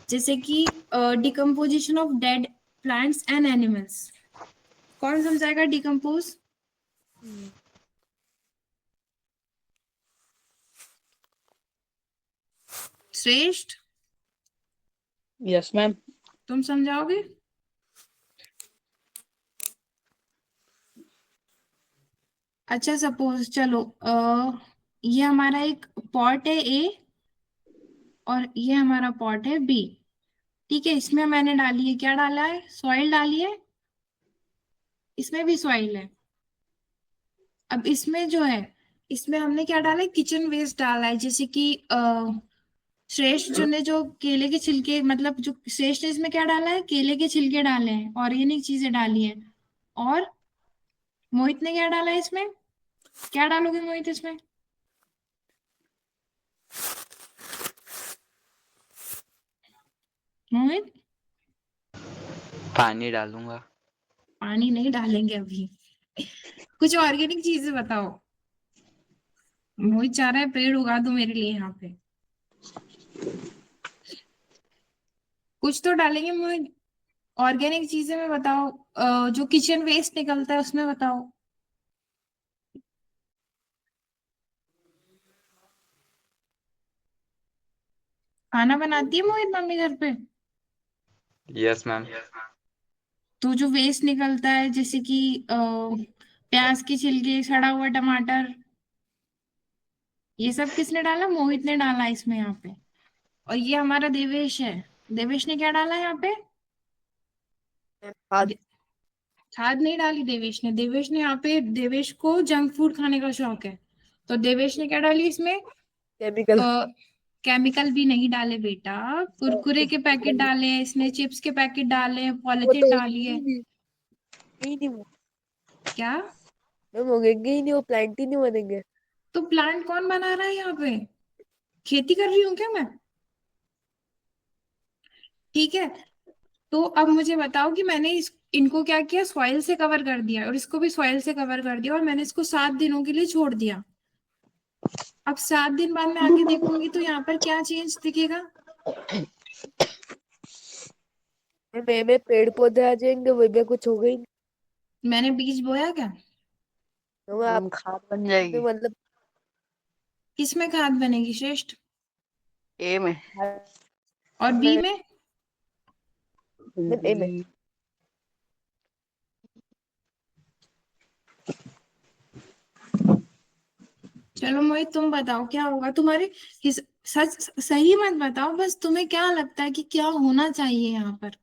जैसे कि decomposition of dead plants and animals. कौन समझाएगा डिकम्पोज? श्रेष्ठ, यस मैम। तुम समझाओगे? अच्छा सपोज चलो ये हमारा एक पॉट है ए, और ये हमारा पॉट है बी। ठीक है, इसमें मैंने डाली है, क्या डाला है, सॉइल डाली है, इसमें भी सॉइल है। अब इसमें जो है, इसमें हमने क्या डाला है, किचन वेस्ट डाला है, जैसे कि श्रेष्ठ जो ने जो केले के छिलके, मतलब जो श्रेष्ठ ने इसमें क्या डाला है, केले के छिलके डाले हैं, ऑर्गेनिक चीजें डाली हैं। और मोहित ने क्या डाला है इसमें, क्या डालोगे मोहित इसमें? मोहित, पानी डालूंगा। पानी नहीं डालेंगे अभी। कुछ ऑर्गेनिक चीजें बताओ। मोहित चाह रहा है पेड़ उगा दो मेरे लिए यहाँ पे। कुछ तो डालेंगे मोहित, ऑर्गेनिक चीजें में बताओ। जो किचन वेस्ट निकलता है उसमें बताओ। खाना बनाती है मोहित मम्मी घर पे? Yes ma'am. तो जो वेस्ट निकलता है जैसे कि प्याज की छिलके, सड़ा हुआ टमाटर, ये सब किसने डाला, मोहित ने डाला इसमें यहाँ पे। और ये हमारा देवेश है, देवेश ने क्या डाला यहाँ पे? खाद। दे- खाद नहीं डाली देवेश ने। देवेश ने यहाँ पे, देवेश को जंक फूड खाने का शौक है, तो देवेश ने क्या डाली इसमें, केमिकल। केमिकल भी नहीं डाले बेटा, कुरकुरे के पैकेट डाले हैं इसने, चिप्स के पैकेट डाले हैं, वो पॉलिथीन तो डाली उगेंगे है। ही नहीं। ही नहीं वो। क्या? मैम उगेंगे ही नहीं, वो प्लांट ही नहीं बनेंगे। तो प्लांट कौन बना रहा है यहाँ पे, खेती कर रही हूँ क्या मैं? ठीक है, तो अब मुझे बताओ कि मैंने इनको क्या किया, सॉइल से कवर कर दिया, और इसको भी सॉइल से कवर कर दिया, और मैंने इसको 7 दिनों के लिए छोड़ दिया। अब 7 दिन बाद मैं आके देखूंगी तो यहाँ पर क्या चेंज दिखेगा? मे में पेड़ पौधे आ जाएंगे, वही में कुछ हो गई नहीं। मैंने बीज बोया क्या? तो मैम खाद बन जाएगी। मतलब किसमें खाद बनेगी श्रेष्ठ? ए में। और बी में? ए में बी। चलो मोहित तुम बताओ क्या होगा तुम्हारे सच सही मत बताओ, बस तुम्हें क्या लगता है कि क्या होना चाहिए यहाँ पर?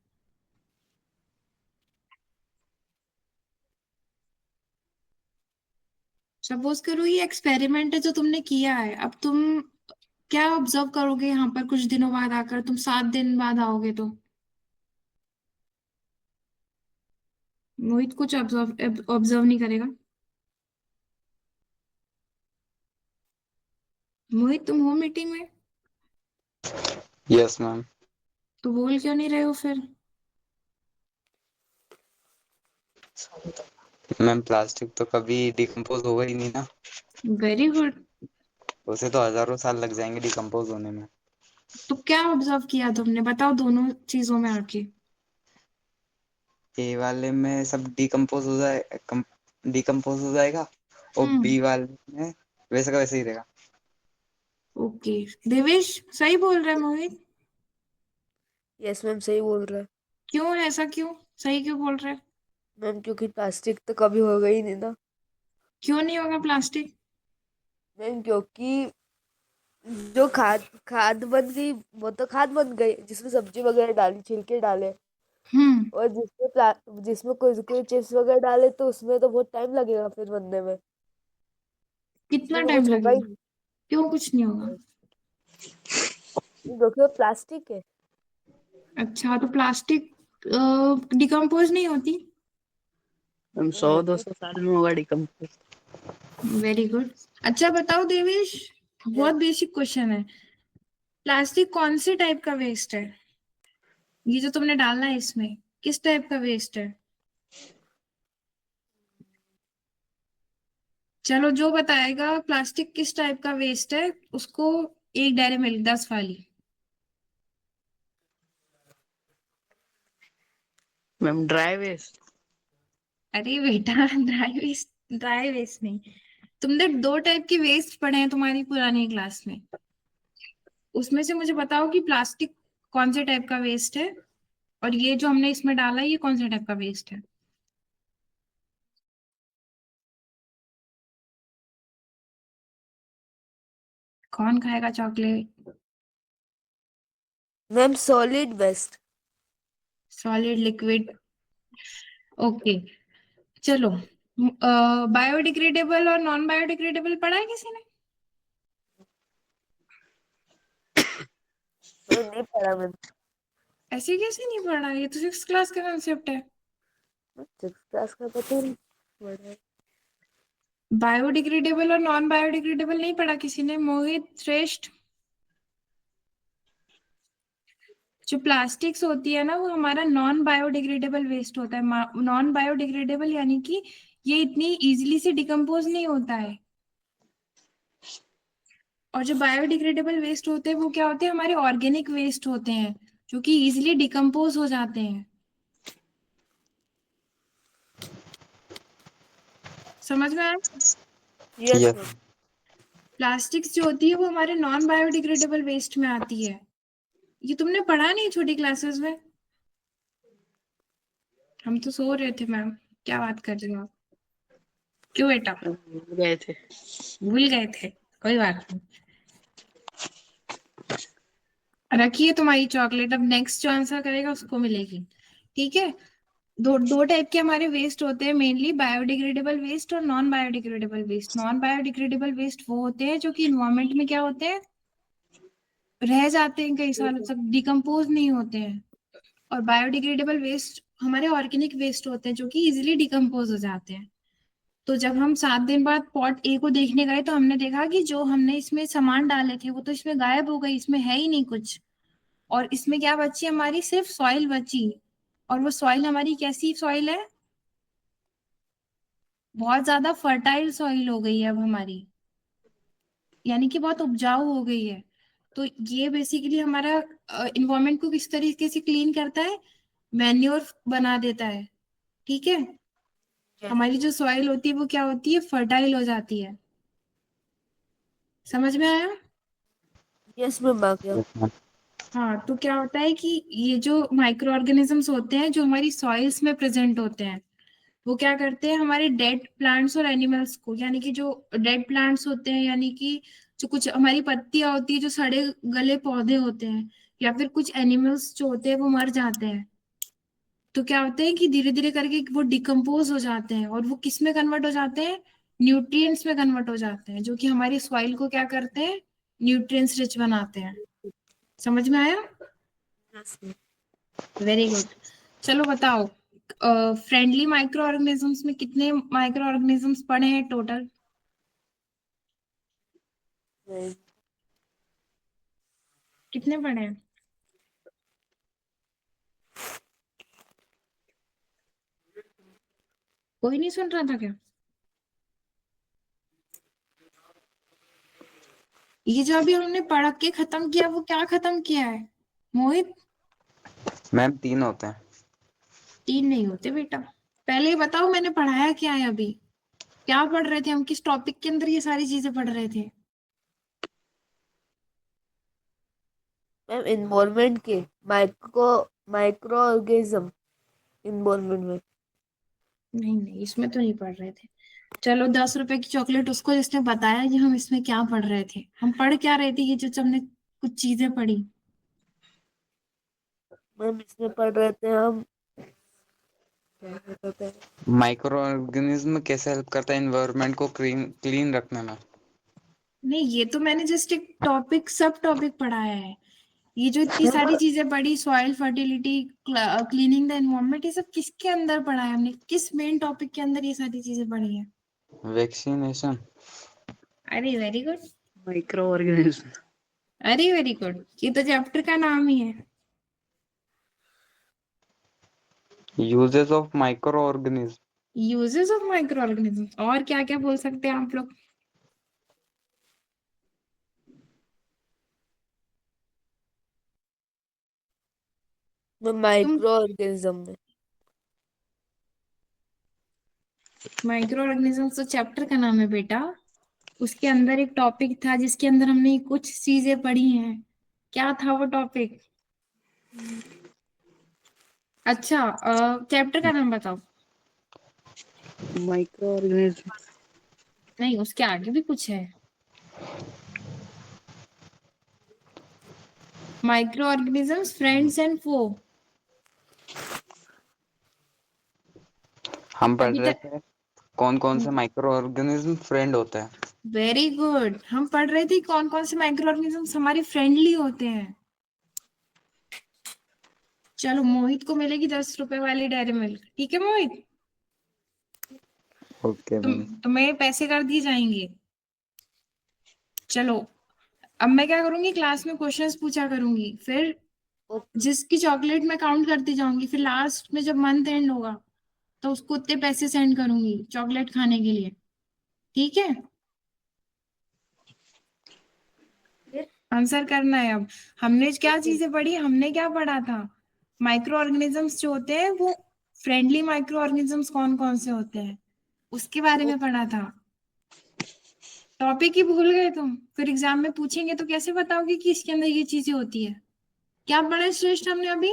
सपोज करो ये एक्सपेरिमेंट है जो तुमने किया है, अब तुम क्या ऑब्जर्व करोगे यहाँ पर कुछ दिनों बाद आकर, तुम 7 दिन बाद आओगे तो? मोहित कुछ ऑब्जर्व ऑब्जर्व नहीं करेगा। मोहित तुम हो मीटिंग में? Yes ma'am. तो बोल क्यों नहीं रहे हो फिर? मैम प्लास्टिक तो कभी डिकम्पोज होगा ही नहीं ना, वेरी गुड। उसे तो हजारों साल लग जाएंगे डिकम्पोज होने में। तो क्या ऑब्जर्व किया तुमने, बताओ दोनों चीजों में आके। ए वाले में सब डिकम्पोज हो जाएगा, और हम्म। बी वाले में वैसे का वैसे ही रहेगा। ओके। देवेश सही बोल रहा है मोहित? यस मैम, सही बोल रहा है क्यों ऐसा, क्यों सही क्यों बोल रहा है? मैम, क्योंकि प्लास्टिक तो कभी होगा ही नहीं ना क्यों नहीं होगा प्लास्टिक? मैम। क्योंकि जो खाद खाद बन गई, वो तो खाद बन गई जिसमें सब्जी वगैरह डाली, छिलके डाले। हम्म। और जिसमें कोई कोई चिप्स वगैरह डाले तो उसमें तो बहुत टाइम लगेगा फिर बनने में। कितना उसमें तो टाइम कुछ होगा ही लगेगा? क्यों कुछ नहीं होगा? नहीं, क्योंकि वो प्लास्टिक है। अच्छा तो प्लास्टिक डिकम्पोज नहीं होती? हम वो सौ दो होती सौ साल में होगा डिकम्पोज। Very good. अच्छा बताओ देवेश, है। बहुत बेसिक क्वेश्चन है। प्लास्टिक कौन से टाइप का वेस्ट है? ये जो तुमने डाला है इसमें किस टाइप का वेस्ट है? चलो जो बताएगा प्लास्टिक किस टाइप का वेस्ट है उसको एक डायरी मिल्क 10 वाली। Ma'am dry waste. अरे बेटा ड्राई वेस्ट नहीं। तुमने 2 टाइप के वेस्ट पढ़े हैं तुम्हारी पुरानी क्लास में, उसमें से मुझे बताओ कि प्लास्टिक कौन से टाइप का वेस्ट है, और ये जो हमने इसमें डाला है ये कौन से टाइप का वेस्ट है? कौन खाएगा chocolate? Ma'am solid waste. Solid, liquid. Okay. चलो बायोडिग्रेडेबल और नॉन बायोडिग्रेडेबल पढ़ा है किसी ने? मैम नहीं पढ़ा मैम। ऐसे कैसे नहीं पढ़ा, ये तो 6th क्लास का कंसेप्ट है। सिक्स क्लास का पता नहीं पढ़ा है। बायोडिग्रेडेबल और नॉन बायोडिग्रेडेबल नहीं पढ़ा किसी ने? मोहित, श्रेष्ठ। जो प्लास्टिक्स होती है ना वो हमारा नॉन बायोडिग्रेडेबल वेस्ट होता है। नॉन बायोडिग्रेडेबल यानी कि ये इतनी इजीली से डिकम्पोज नहीं होता है। और जो बायोडिग्रेडेबल वेस्ट होते हैं वो क्या होते हैं, हमारे ऑर्गेनिक वेस्ट होते हैं जो कि इजीली डिकम्पोज हो जाते हैं। समझ में आया? Yes ma'am. यस। प्लास्टिक्स जो होती है वो हमारे नॉन बायोडिग्रेडेबल वेस्ट में आती है। ये तुमने पढ़ा नहीं छोटी क्लासेस में? हम तो सो रहे थे मैम, क्या बात कर रहे हो आप? क्यों बेटा? भूल गए थे। भूल गए थे? कोई बात नहीं, रखिए तुम्हारी चॉकलेट, अब नेक्स्ट जो आंसर करेगा उसको मिलेगी। ठीक है। दो दो टाइप के हमारे वेस्ट होते हैं मेनली, बायोडिग्रेडेबल वेस्ट और non biodegradable waste. Non biodegradable waste वो होते हैं जो कि इन्वायरमेंट में क्या होते हैं, रह जाते हैं कई सालों तक, डिकम्पोज नहीं होते हैं। और बायोडिग्रेडेबल वेस्ट हमारे ऑर्गेनिक वेस्ट होते हैं जो कि इजिली डिकम्पोज हो जाते हैं। तो जब हम 7 दिन बाद पॉट ए को देखने गए तो हमने देखा कि जो हमने इसमें सामान डाले थे वो तो इसमें गायब हो गई, इसमें है ही नहीं कुछ। और इसमें क्या बची, हमारी सिर्फ सॉइल बची। और वो सॉइल हमारी कैसी सॉइल है, बहुत ज्यादा फर्टाइल सॉइल हो गई है अब हमारी, यानी कि बहुत उपजाऊ हो गई है। तो ये बेसिकली हमारा इन्वायरमेंट को किस तरीके से क्लीन करता है, मैन्योर बना देता है, ठीक है। हमारी जो सॉइल होती है वो क्या होती है, फर्टाइल हो जाती है। समझ में आया? यस मैम, आ गया। Yes, ma'am. हाँ, तो क्या होता है कि ये जो माइक्रो ऑर्गेनिजम्स होते हैं जो हमारी सॉइल्स में प्रेजेंट होते हैं, वो क्या करते हैं, हमारे डेड प्लांट्स और एनिमल्स को, यानी कि जो डेड प्लांट्स होते हैं, यानी कि जो कुछ हमारी पत्तियां होती है, जो सड़े गले पौधे होते हैं, या फिर कुछ एनिमल्स जो होते हैं वो मर जाते हैं, तो क्या होते हैं कि धीरे धीरे करके वो डिकम्पोज हो जाते हैं और वो किस में कन्वर्ट हो जाते हैं, न्यूट्रिएंट्स में कन्वर्ट हो जाते हैं, जो कि हमारी सॉइल को क्या करते हैं, न्यूट्रिएंट्स रिच बनाते हैं। समझ में आया? Yes ma'am. Very good. चलो बताओ, फ्रेंडली माइक्रो ऑर्गेनिजम्स में कितने माइक्रो ऑर्गेनिजम्स पढ़े हैं टोटल? कितने पढ़े हैं? कोई नहीं सुन रहा था क्या? ये जो अभी हमने पढ़ के खत्म किया वो क्या खत्म किया है मोहित? मैम 3 होते हैं। 3 नहीं होते बेटा। पहले ये बताओ मैंने पढ़ाया क्या है अभी, क्या पढ़ रहे थे हम, किस टॉपिक के अंदर ये सारी चीजें पढ़ रहे थे? मैम इन्वॉल्वमेंट के माइक्रो माइक्रो ऑर्गेनिज्म इन्वॉल्वमेंट में। नहीं नहीं, इसमें तो नहीं पढ़ रहे थे। चलो 10 रुपए की चॉकलेट उसको जिसने बताया कि हम इसमें क्या पढ़ रहे थे, हम पढ़ क्या रहे थे, ये जो हमने कुछ चीजें पढ़ी। मैम इसमें पढ़ रहे थे हम, क्या कहते हैं? माइक्रो ऑर्गेनिज्म कैसे हेल्प करता है एनवायरनमेंट को क्लीन रखने में। नहीं, ये तो मैंने जस्ट एक टॉपिक, सब टॉपिक पढ़ाया है। ये जो इतनी सारी चीजें पढ़ी, soil fertility, cleaning the environment, ये सब किसके अंदर पढ़ा है हमने, किस मेन टॉपिक के अंदर ये सारी चीजें पढ़ी है? वैक्सीनेशन। अरे वेरी गुड, माइक्रो ऑर्गेनिज्म। अरे वेरी गुड, ये तो चैप्टर का नाम ही है। Uses of micro organism. Uses of micro organism, और क्या क्या बोल सकते हैं आप लोग? मैम तुम, माइक्रो ऑर्गेनिज्म में माइक्रो ऑर्गेनिज्म तो चैप्टर का नाम है बेटा, उसके अंदर एक टॉपिक था जिसके अंदर हमने कुछ चीजें पढ़ी हैं। क्या था वो टॉपिक? अच्छा, चैप्टर का नाम बताओ। Micro organism. नहीं, उसके आगे भी कुछ है। माइक्रो ऑर्गेनिजम्स फ्रेंड्स एंड फो। हम पढ़ अभी रहे तक, थे कौन कौन से माइक्रो ऑर्गेनिज्म फ्रेंड होते हैं। वेरी गुड, हम पढ़ रहे थे कौन कौन से माइक्रो ऑर्गेनिजम्स हमारे फ्रेंडली होते हैं। चलो, मोहित को मिलेगी 10 रुपए वाली डेयरी मिल्क, ठीक है मोहित? Okay ma'am. तुम्हें पैसे कर दिए जाएंगे। चलो, अब मैं क्या करूंगी, क्लास में क्वेश्चंस पूछा करूंगी, फिर ओके। जिसकी चॉकलेट मैं काउंट करती जाऊंगी, फिर लास्ट में जब मंथ एंड होगा तो उसको उतने पैसे सेंड करूंगी चॉकलेट खाने के लिए, ठीक है? आंसर करना है अब। हमने क्या ओके। चीजें पढ़ी, हमने क्या पढ़ा था, माइक्रो ऑर्गेनिजम्स जो होते हैं वो, फ्रेंडली माइक्रो ऑर्गेनिजम्स कौन कौन से होते हैं उसके बारे में पढ़ा था। टॉपिक ही भूल गए तुम, फिर एग्जाम में पूछेंगे तो कैसे बताओगे कि इसके अंदर ये चीजें होती है? क्या पढ़ा श्रेष्ठ हमने अभी?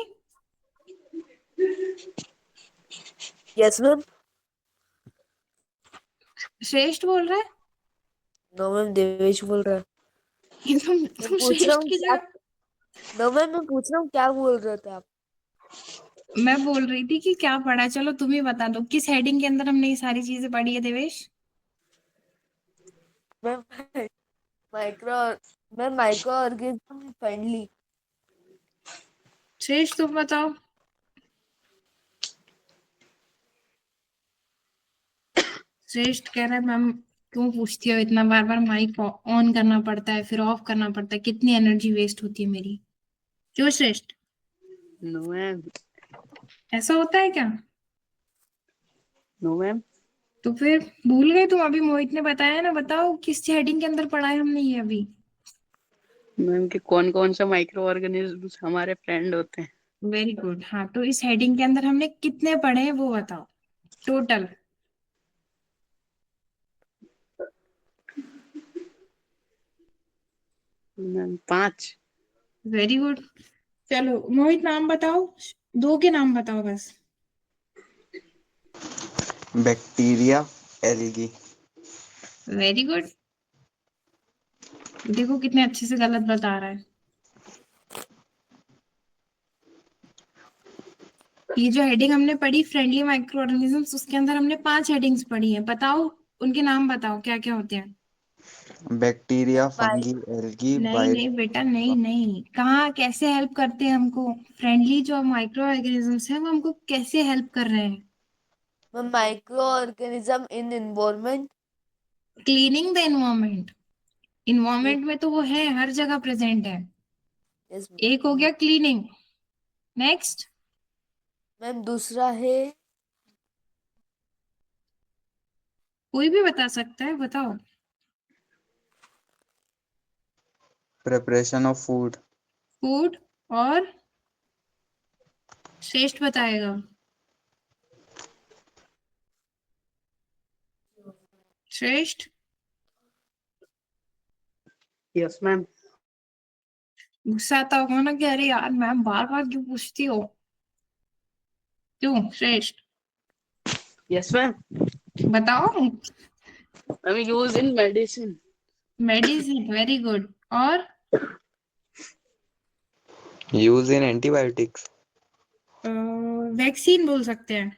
Yes ma'am. श्रेष्ठ बोल रहा है? नो मैम, देवेश बोल रहा है। ये मैं तुम पूछ रहा श्रेष्ठ हूँ की क्या? जगह, नो मैम, मैं पूछ रहा हूँ क्या बोल रहे थे आप? मैं बोल रही थी कि क्या पढ़ा, चलो तुम ही बता दो किस हेडिंग के अंदर हमने ये सारी चीजें पढ़ी है Devesh. Ma'am micro ma'am micro organism friendly. श्रेष्ठ तुम बताओ। श्रेष्ठ कह रहा है मैम, क्यों पूछती हो इतना, बार बार माइक ऑन करना पड़ता है फिर ऑफ करना पड़ता है, कितनी एनर्जी वेस्ट होती है मेरी। क्यों श्रेष्ठ, नो मैम। ऐसा होता है क्या? No ma'am. तो फिर भूल गए तुम, अभी मोहित ने बताया ना, बताओ किस हेडिंग के अंदर पढ़ा है हमने ये अभी। मैम कि कौन कौन सा माइक्रो ऑर्गेनिज्म हमारे फ्रेंड होते हैं। Very good. हाँ, तो इस हेडिंग के अंदर हमने कितने पढ़े हैं वो बताओ, टोटल। मैम 5। Very good. चलो मोहित, नाम बताओ, दो के नाम बताओ बस। Bacteria, algae. Very good. देखो कितने अच्छे से गलत बता रहा है। ये जो हेडिंग हमने पढ़ी फ्रेंडली माइक्रो ऑर्गेनिजम्स, उसके अंदर हमने 5 हेडिंग्स पढ़ी हैं। बताओ, उनके नाम बताओ क्या क्या होते हैं। Bacteria, ma'am mic fungi, algae, नहीं नहीं बायो। बेटा, नहीं नहीं, कहाँ कैसे हेल्प करते हैं हमको? फ्रेंडली जो माइक्रो ऑर्गेनिजम्स हैं वो हमको कैसे हेल्प कर रहे हैं? Ma'am micro organism in environment. Cleaning the environment. Environment में तो वो है, हर जगह प्रेजेंट है। यस एक हो गया क्लीनिंग। नेक्स्ट। मैम, दूसरा है कोई भी बता सकता है, बताओ। Preparation of food. फूड। और श्रेष्ठ बताएगा। श्रेष्ठ। Yes ma'am. गुस्सा आता होगा ना कि अरे यार मैम बार बार क्यों पूछती हो। क्यों श्रेष्ठ? Yes ma'am. बताओ। Ma'am use in medicine. Medicine, very good. और यूज इन एंटीबायोटिक्स। वैक्सीन बोल सकते हैं।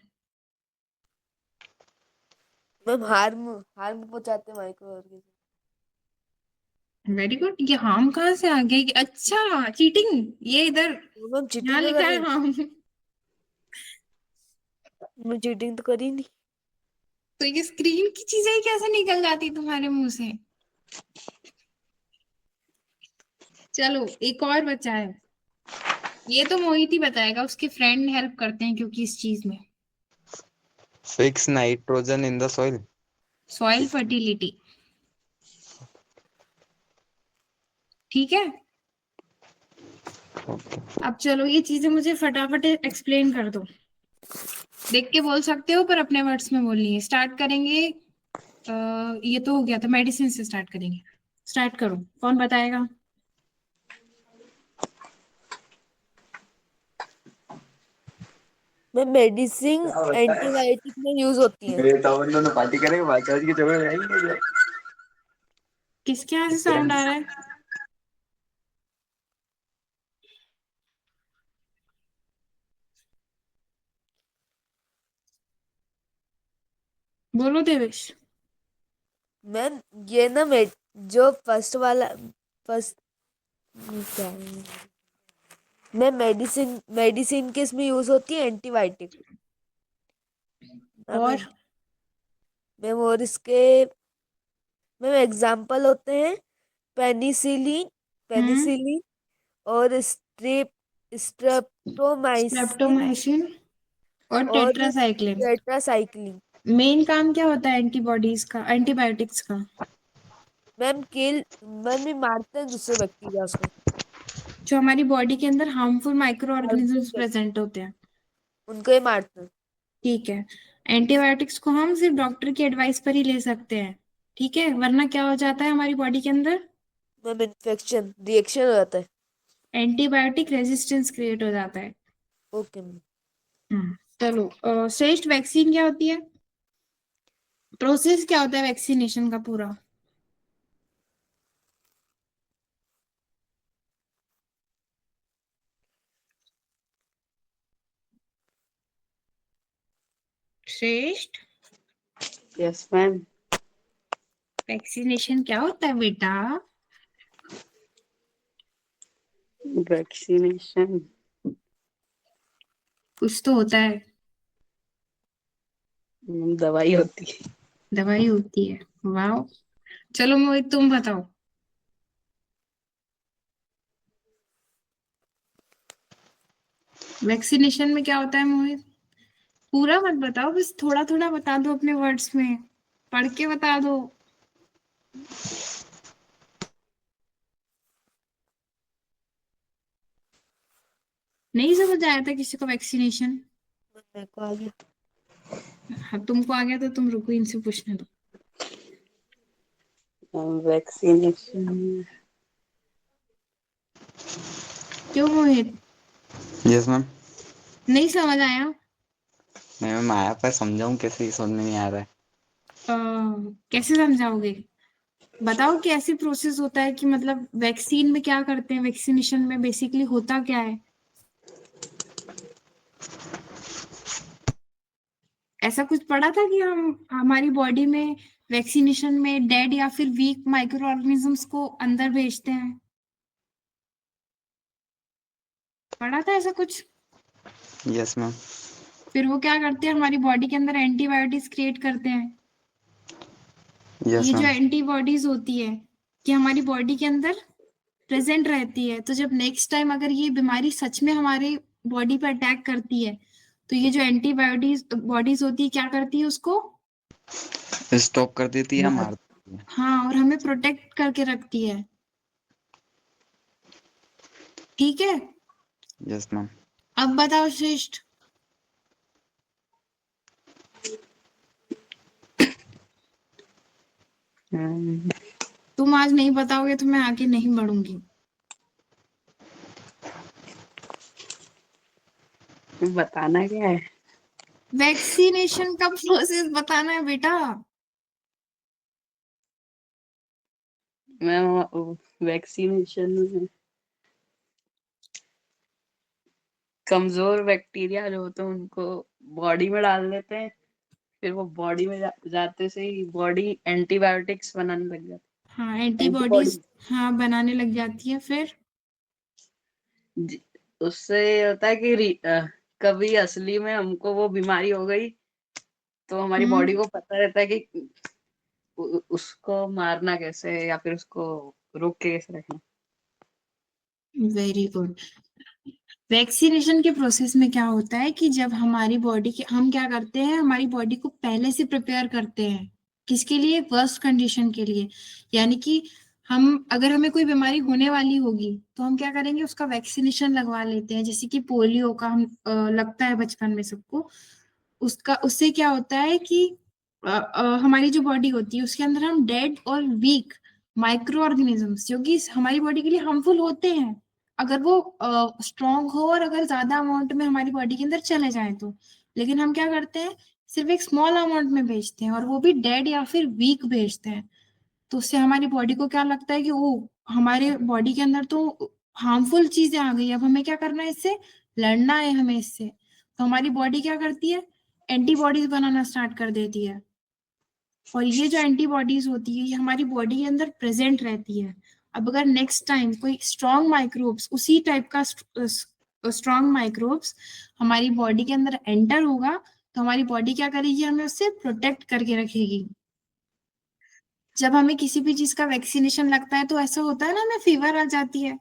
मैम हार्म हार्म पहुंचाते हैं माइक्रो ऑर्गेनिज्म। Very good. ये हार्म कहाँ से आ गई? अच्छा, चीटिंग। ये इधर मैम चीटिंग यहाँ तो लिखा कर है रही हार्म। मैं चीटिंग तो करी नहीं। तो ये स्क्रीन की चीजें ही कैसे निकल जाती तुम्हारे मुंह से? चलो एक और बचा है। ये तो मोहित ही बताएगा, उसके फ्रेंड हेल्प करते हैं क्योंकि इस चीज में। Fix nitrogen in the soil. Soil fertility. ठीक है। अब चलो ये चीजें मुझे फटाफट एक्सप्लेन कर दो। देख के बोल सकते हो पर अपने वर्ड्स में बोलनी है। स्टार्ट करेंगे। ये तो हो गया था, मेडिसिन से स्टार्ट करेंगे। स्टार्ट करो, कौन बताएगा? मैम मेडिसिन एंटीबायोटिक में यूज होती है। दोनों पार्टी करेंगे, बात की जगह रहेंगे। किसके यहाँ से साउंड आ रहा है? बोलो देवेश। मैम ये ना जो फर्स्ट वाला फर्स्ट क्या है? मैम मेडिसिन मेडिसिन के इसमें यूज होती है एंटीबायोटिक। हाँ और मैम और इसके मैम एग्जाम्पल होते हैं पेनिसिलिन हम्म पेनिसिलिन और स्ट्रेप्टोमाइसिन स्ट्रेप्टोमाइसिन और और टेट्रासाइक्लिन। टेट्रासाइक्लिन। मेन काम क्या होता है एंटीबॉडीज का, एंटीबायोटिक्स का? मैम किल मैम ये मारते हैं दूसरे बैक्टीरियाज को। जो हमारी बॉडी के अंदर harmful micro harmful organisms present होते हैं। उनको ही मारते हैं। ठीक है। एंटीबायोटिक्स को हम सिर्फ डॉक्टर की एडवाइस पर ही ले सकते हैं। ठीक है, वरना क्या हो जाता है हमारी बॉडी के अंदर? मैम इन्फेक्शन रिएक्शन हो जाता है। एंटीबायोटिक रेजिस्टेंस क्रिएट हो जाता है। Okay ma'am. चलो श्रेष्ठ, वैक्सीन क्या होती है? प्रोसेस क्या होता है वैक्सीनेशन का पूरा? श्रेष्ठ, यस मैम। वैक्सीनेशन क्या होता है बेटा? वैक्सीनेशन कुछ तो होता है। दवाई होती है। दवाई होती है। वाह। चलो मोहित, तुम बताओ। वैक्सीनेशन में क्या होता है मोहित? पूरा मत बताओ, बस थोड़ा थोड़ा बता दो अपने वर्ड्स में, पढ़ के बता दो। नहीं समझ आया था किसी को वैक्सीनेशन? मेरे को आ गया। हाँ, तुमको आ गया तो तुम रुको, इनसे पूछने दो। वैक्सीनेशन। क्यों मोहित, यस मैम। नहीं समझ आया? नहीं मैम आया, पर समझाऊं कैसे, ये समझ में नहीं आ रहा है। कैसे समझाओगे? बताओ कि ऐसी प्रोसेस होता है कि मतलब वैक्सीन में क्या करते हैं, वैक्सीनेशन में बेसिकली होता क्या है? ऐसा कुछ पढ़ा था कि हम हमारी बॉडी में वैक्सीनेशन में डेड या फिर वीक माइक्रो ऑर्गेनिजम्स को अंदर भेजते हैं? पढ़ा था ऐसा कुछ? Yes ma'am. फिर वो क्या करते हैं, हमारी बॉडी के अंदर एंटीबायोटिक्स क्रिएट करते हैं। यस ये जो मैम। एंटीबॉडीज होती है कि हमारी बॉडी के अंदर प्रेजेंट रहती है, तो जब नेक्स्ट टाइम अगर ये बीमारी सच में हमारे बॉडी पर अटैक करती है, तो ये जो एंटीबायोटिक्स बॉडीज होती है क्या करती है उसको? स्टॉप कर देती है, मार देती है। हाँ, और हमें प्रोटेक्ट करके रखती है। ठीक है, यस मैम। अब बताओ श्रेष्ठ। तुम आज नहीं बताओगे तो मैं आगे नहीं बढ़ूंगी। बताना क्या है? वैक्सीनेशन का प्रोसेस बताना है बेटा। मैम वैक्सीनेशन में कमजोर बैक्टीरिया जो होते हैं उनको बॉडी में डाल देते हैं, फिर वो बॉडी में जाते से ही बॉडी एंटीबायोटिक्स बनाने लग जाती हाँ, है। एंटीबॉडीज एंटीबॉडी हाँ बनाने लग जाती है फिर। उससे ये होता है कि कभी असली में हमको वो बीमारी हो गई तो हमारी हम्म, बॉडी को पता रहता है कि उसको मारना कैसे है या फिर उसको रोक के कैसे रखना। Very good. वैक्सीनेशन के प्रोसेस में क्या होता है कि जब हमारी बॉडी के हम क्या करते हैं, हमारी बॉडी को पहले से प्रिपेयर करते हैं। किसके लिए? वर्स्ट कंडीशन के लिए। यानी कि हम अगर हमें कोई बीमारी होने वाली होगी तो हम क्या करेंगे, उसका वैक्सीनेशन लगवा लेते हैं। जैसे कि पोलियो का हम लगता है बचपन में सबको। उसका उससे क्या होता है कि हमारी जो बॉडी होती है उसके अंदर हम डेड और वीक माइक्रो ऑर्गेनिजम्स जो कि हमारी बॉडी के लिए हार्मफुल होते हैं, अगर वो स्ट्रांग हो और अगर ज्यादा अमाउंट में हमारी बॉडी के अंदर चले जाए तो। लेकिन हम क्या करते हैं, सिर्फ एक स्मॉल अमाउंट में भेजते हैं, और वो भी डेड या फिर वीक भेजते हैं। तो उससे हमारी बॉडी को क्या लगता है कि वो हमारे बॉडी के अंदर तो हार्मफुल चीजें आ गई, अब हमें क्या करना है, इससे लड़ना है हमें इससे। तो हमारी बॉडी क्या करती है, एंटीबॉडीज बनाना स्टार्ट कर देती है। और ये जो एंटीबॉडीज होती है ये हमारी बॉडी के अंदर प्रेजेंट रहती है। अब अगर नेक्स्ट टाइम कोई स्ट्रॉन्ग माइक्रोब्स, उसी टाइप का स्ट्रॉन्ग माइक्रोब्स हमारी बॉडी के अंदर एंटर होगा, तो हमारी बॉडी क्या करेगी, हमें उससे प्रोटेक्ट करके रखेगी। जब हमें किसी भी चीज का वैक्सीनेशन लगता है तो ऐसा होता है ना, हमें फीवर आ जाती है,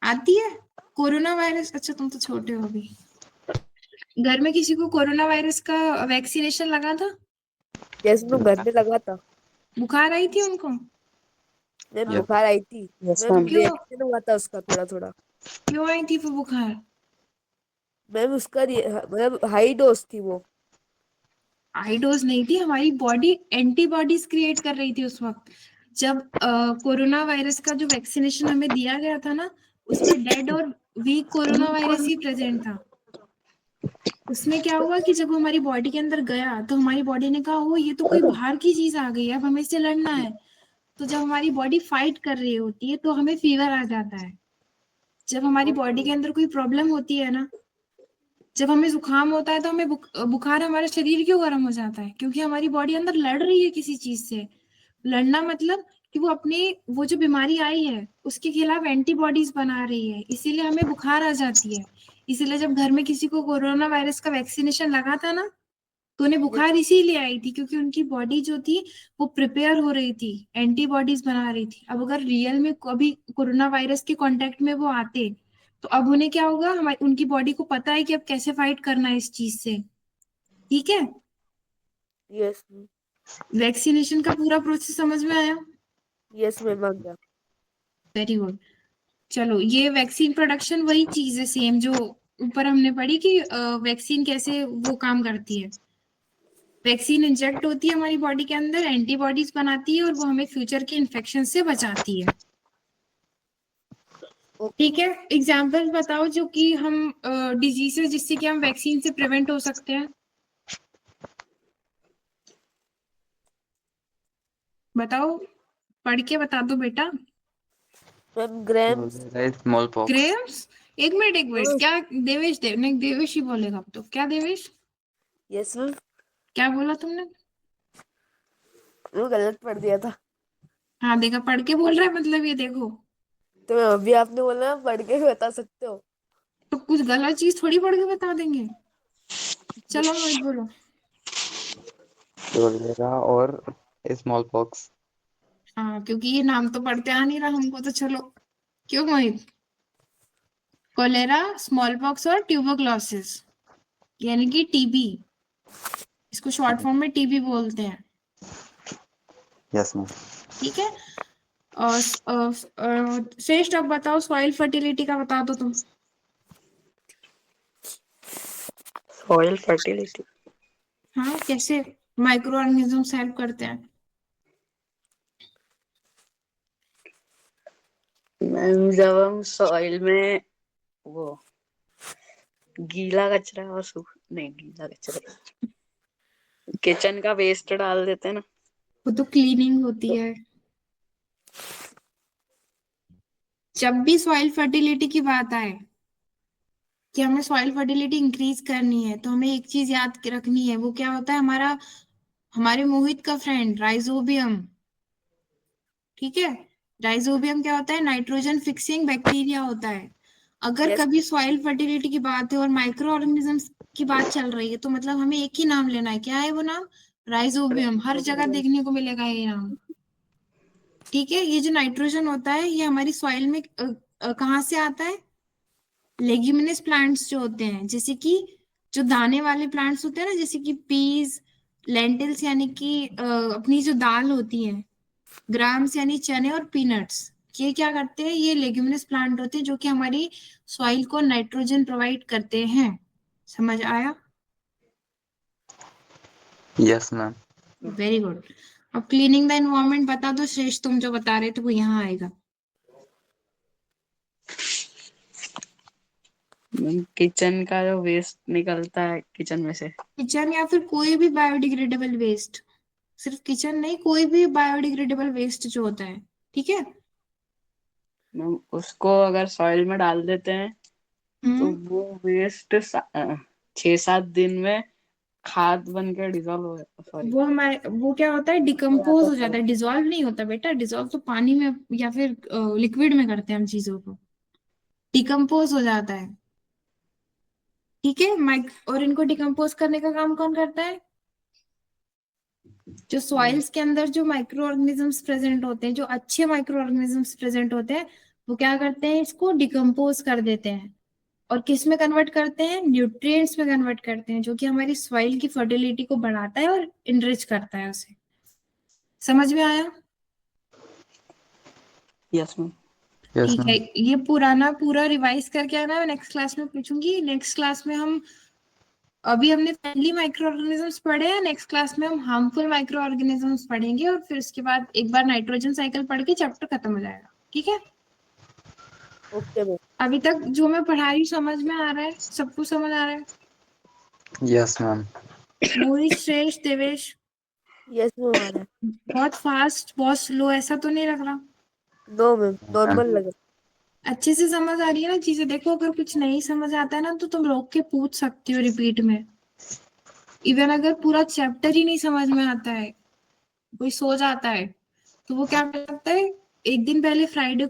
आती है। कोरोना वायरस, अच्छा तुम तो छोटे हो अभी। घर में किसी को कोरोना वायरस का वैक्सीनेशन लगा था? जैसे मैं घर में लगा था। बुखार आई थी उनको? मैं यस। बुखार आई थी। Yes ma'am ma'am. क्यों? रिएक्शन हुआ था उसका थोड़ा थोड़ा। क्यों आई थी वो बुखार? मैम उसका मतलब हाई डोज थी वो। हाई डोज नहीं थी, हमारी बॉडी एंटीबॉडीज क्रिएट कर रही थी उस वक्त। जब कोरोना वायरस का जो वैक्सीनेशन हमें दिया गया था ना, उसमें डेड और वीक कोरोना वायरस ही प्रेजेंट था। उसमें क्या हुआ कि जब हमारी बॉडी के अंदर गया तो हमारी बॉडी ने कहा, ओ ये तो कोई बाहर की चीज आ गई है, अब हमें इससे लड़ना है। तो जब हमारी बॉडी फाइट कर रही होती है तो हमें फीवर आ जाता है। जब हमारी बॉडी के अंदर कोई प्रॉब्लम होती है ना, जब हमें जुकाम होता है तो हमें बुखार, हमारा शरीर क्यों गर्म हो जाता है? क्योंकि हमारी बॉडी अंदर लड़ रही है किसी चीज से। लड़ना मतलब कि वो अपनी, वो जो बीमारी आई है उसके खिलाफ एंटीबॉडीज बना रही है, इसीलिए हमें बुखार आ जाती है। इसीलिए जब घर में किसी को कोरोना वायरस का वैक्सीनेशन लगा था ना, तो उन्हें बुखार इसीलिए आई थी क्योंकि उनकी बॉडी जो थी वो प्रिपेयर हो रही थी, एंटीबॉडीज बना रही थी। अब अगर रियल में कभी कोरोना वायरस के कांटेक्ट में वो आते, तो अब उन्हें क्या होगा, हमारी उनकी बॉडी को पता है कि अब कैसे फाइट करना है इस चीज से। ठीक है, यस। वैक्सीनेशन का पूरा प्रोसेस समझ में आया? यस मैम आ गया। Very good. चलो, ये वैक्सीन प्रोडक्शन वही चीज है सेम जो ऊपर हमने पढ़ी कि वैक्सीन कैसे वो काम करती है। वैक्सीन इंजेक्ट होती है हमारी बॉडी के अंदर, एंटीबॉडीज बनाती है और वो हमें फ्यूचर के इन्फेक्शन से बचाती है। ठीक है, एग्जाम्पल बताओ जो कि हम डिजीजेस जिससे कि हम वैक्सीन से प्रिवेंट हो सकते हैं। बताओ, पढ़ के बता दो बेटा। Ma'am grams. Small pox. ग्रेम्स। एक मिनट, क्या देवेश नहीं, देवेश ही बोलेगा अब तो। क्या देवेश, यस मैम, क्या बोला तुमने? वो गलत पढ़ दिया था। हाँ देखा, पढ़ के बोल रहा है मतलब, ये देखो। तो मैम अभी आपने बोला पढ़ के भी बता सकते हो। तो कुछ गलत चीज थोड़ी पढ़ के बता देंगे। चलो मोहित बोलो। कोलेरा और स्मॉल पॉक्स। हाँ, क्योंकि ये नाम तो पढ़ते आ नहीं रहा हमको, तो चलो। क्यों मोहित? कोलेरा, स्मॉल पॉक्स और ट्यूबरक्लोसिस, यानी कि टीबी। इसको शॉर्ट फॉर्म में टीबी बोलते हैं। Yes ma'am. ठीक है। और श्रेष्ठ, अब बताओ सॉइल फर्टिलिटी का बता दो तुम। सॉइल फर्टिलिटी हाँ, कैसे माइक्रो ऑर्गेनिज्म हेल्प करते हैं। मैम, जब हम सॉइल में वो गीला कचरा और नहीं, गीला कचरा, किचन का वेस्ट डाल देते हैं ना। वो तो क्लीनिंग होती है। जब भी सॉइल फर्टिलिटी की बात आए कि हमें सॉइल फर्टिलिटी इंक्रीज करनी है, तो हमें एक चीज याद रखनी है। वो क्या होता है? हमारे मोहित का फ्रेंड राइजोबियम। ठीक है, राइजोबियम क्या होता है? नाइट्रोजन फिक्सिंग बैक्टीरिया होता है। अगर यस। कभी सॉइल फर्टिलिटी की बात है और माइक्रो ऑर्गेनिजम्स की बात चल रही है, तो मतलब हमें एक ही नाम लेना है। क्या है वो नाम? राइजोबियम। हर जगह देखने को मिलेगा ये नाम। ठीक है, ये जो नाइट्रोजन होता है ये हमारी सॉइल में कहाँ से आता है? लेग्यूमिनस प्लांट्स जो होते हैं, जैसे कि जो दाने वाले प्लांट्स होते हैं ना, जैसे कि पीज, लेंटिल्स यानी कि अपनी जो दाल होती है, ग्राम्स यानी चने, और पीनट्स, ये क्या करते हैं? ये लेग्यूमिनस प्लांट होते हैं जो कि हमारी सॉइल को नाइट्रोजन प्रोवाइड करते हैं। समझ आया? Yes ma'am. Very good. अब क्लीनिंग द एनवायरनमेंट बता दो श्रेष्ठ, तुम जो बता रहे थे वो यहाँ आएगा। किचन का जो वेस्ट निकलता है किचन में से, किचन या फिर कोई भी बायोडिग्रेडेबल वेस्ट, सिर्फ किचन नहीं, कोई भी बायोडिग्रेडेबल वेस्ट जो होता है। ठीक है। मैम उसको अगर सॉइल में डाल देते हैं तो हम्म। वो वेस्ट 6-7 दिन में खाद बन के डिजोल्व हो जाता, सॉरी, वो क्या होता है? डिकम्पोज हो जाता है। डिजोल्व नहीं होता बेटा, डिजोल्व तो पानी में या फिर लिक्विड में करते हैं हम चीजों को। डिकम्पोज हो जाता है। ठीक है, माइक, और इनको डिकम्पोज करने का काम कौन करता है? जो सॉइल्स के अंदर जो माइक्रो ऑर्गेनिजम्स प्रेजेंट होते हैं, जो अच्छे माइक्रो ऑर्गेनिजम्स प्रेजेंट होते हैं, वो क्या करते हैं? इसको डिकम्पोज कर देते हैं। और किस में कन्वर्ट करते हैं? न्यूट्रिएंट्स में कन्वर्ट करते हैं, जो कि हमारी सॉइल की फर्टिलिटी को बढ़ाता है और इनरिच करता है उसे। समझ में आया? Yes ma'am. यस ठीक है, मैम। ये पुराना पूरा रिवाइज करके आना, मैं नेक्स्ट क्लास में पूछूंगी। नेक्स्ट क्लास में हम, अभी हमने फ्रेंडली माइक्रो ऑर्गेनिजम्स पढ़े हैं, नेक्स्ट क्लास में हम हार्मफुल माइक्रो ऑर्गेनिजम्स पढ़ेंगे, और फिर उसके बाद एक बार नाइट्रोजन साइकिल पढ़ के चैप्टर खत्म हो जाएगा। ठीक है। Okay ma'am. अभी तक जो मैं पढ़ा रही हूँ समझ में आ रहा है? सब कुछ समझ आ रहा है? Yes ma'am. मोहित, श्रेष्ठ, देवेश? यस मैम आ रहा है। बहुत फास्ट, बहुत स्लो, ऐसा तो नहीं लग रहा? नो मैम, नॉर्मल लग रहा अच्छे से समझ आ रही है ना चीजें? देखो, अगर कुछ नहीं समझ आता है ना, तो तुम रोक के पूछ सकती हो रिपीट में। इवन अगर पूरा चैप्टर ही नहीं समझ में आता है, कोई सो जाता है, तो वो क्या कर सकता है? एक दिन पहले फ्राइडे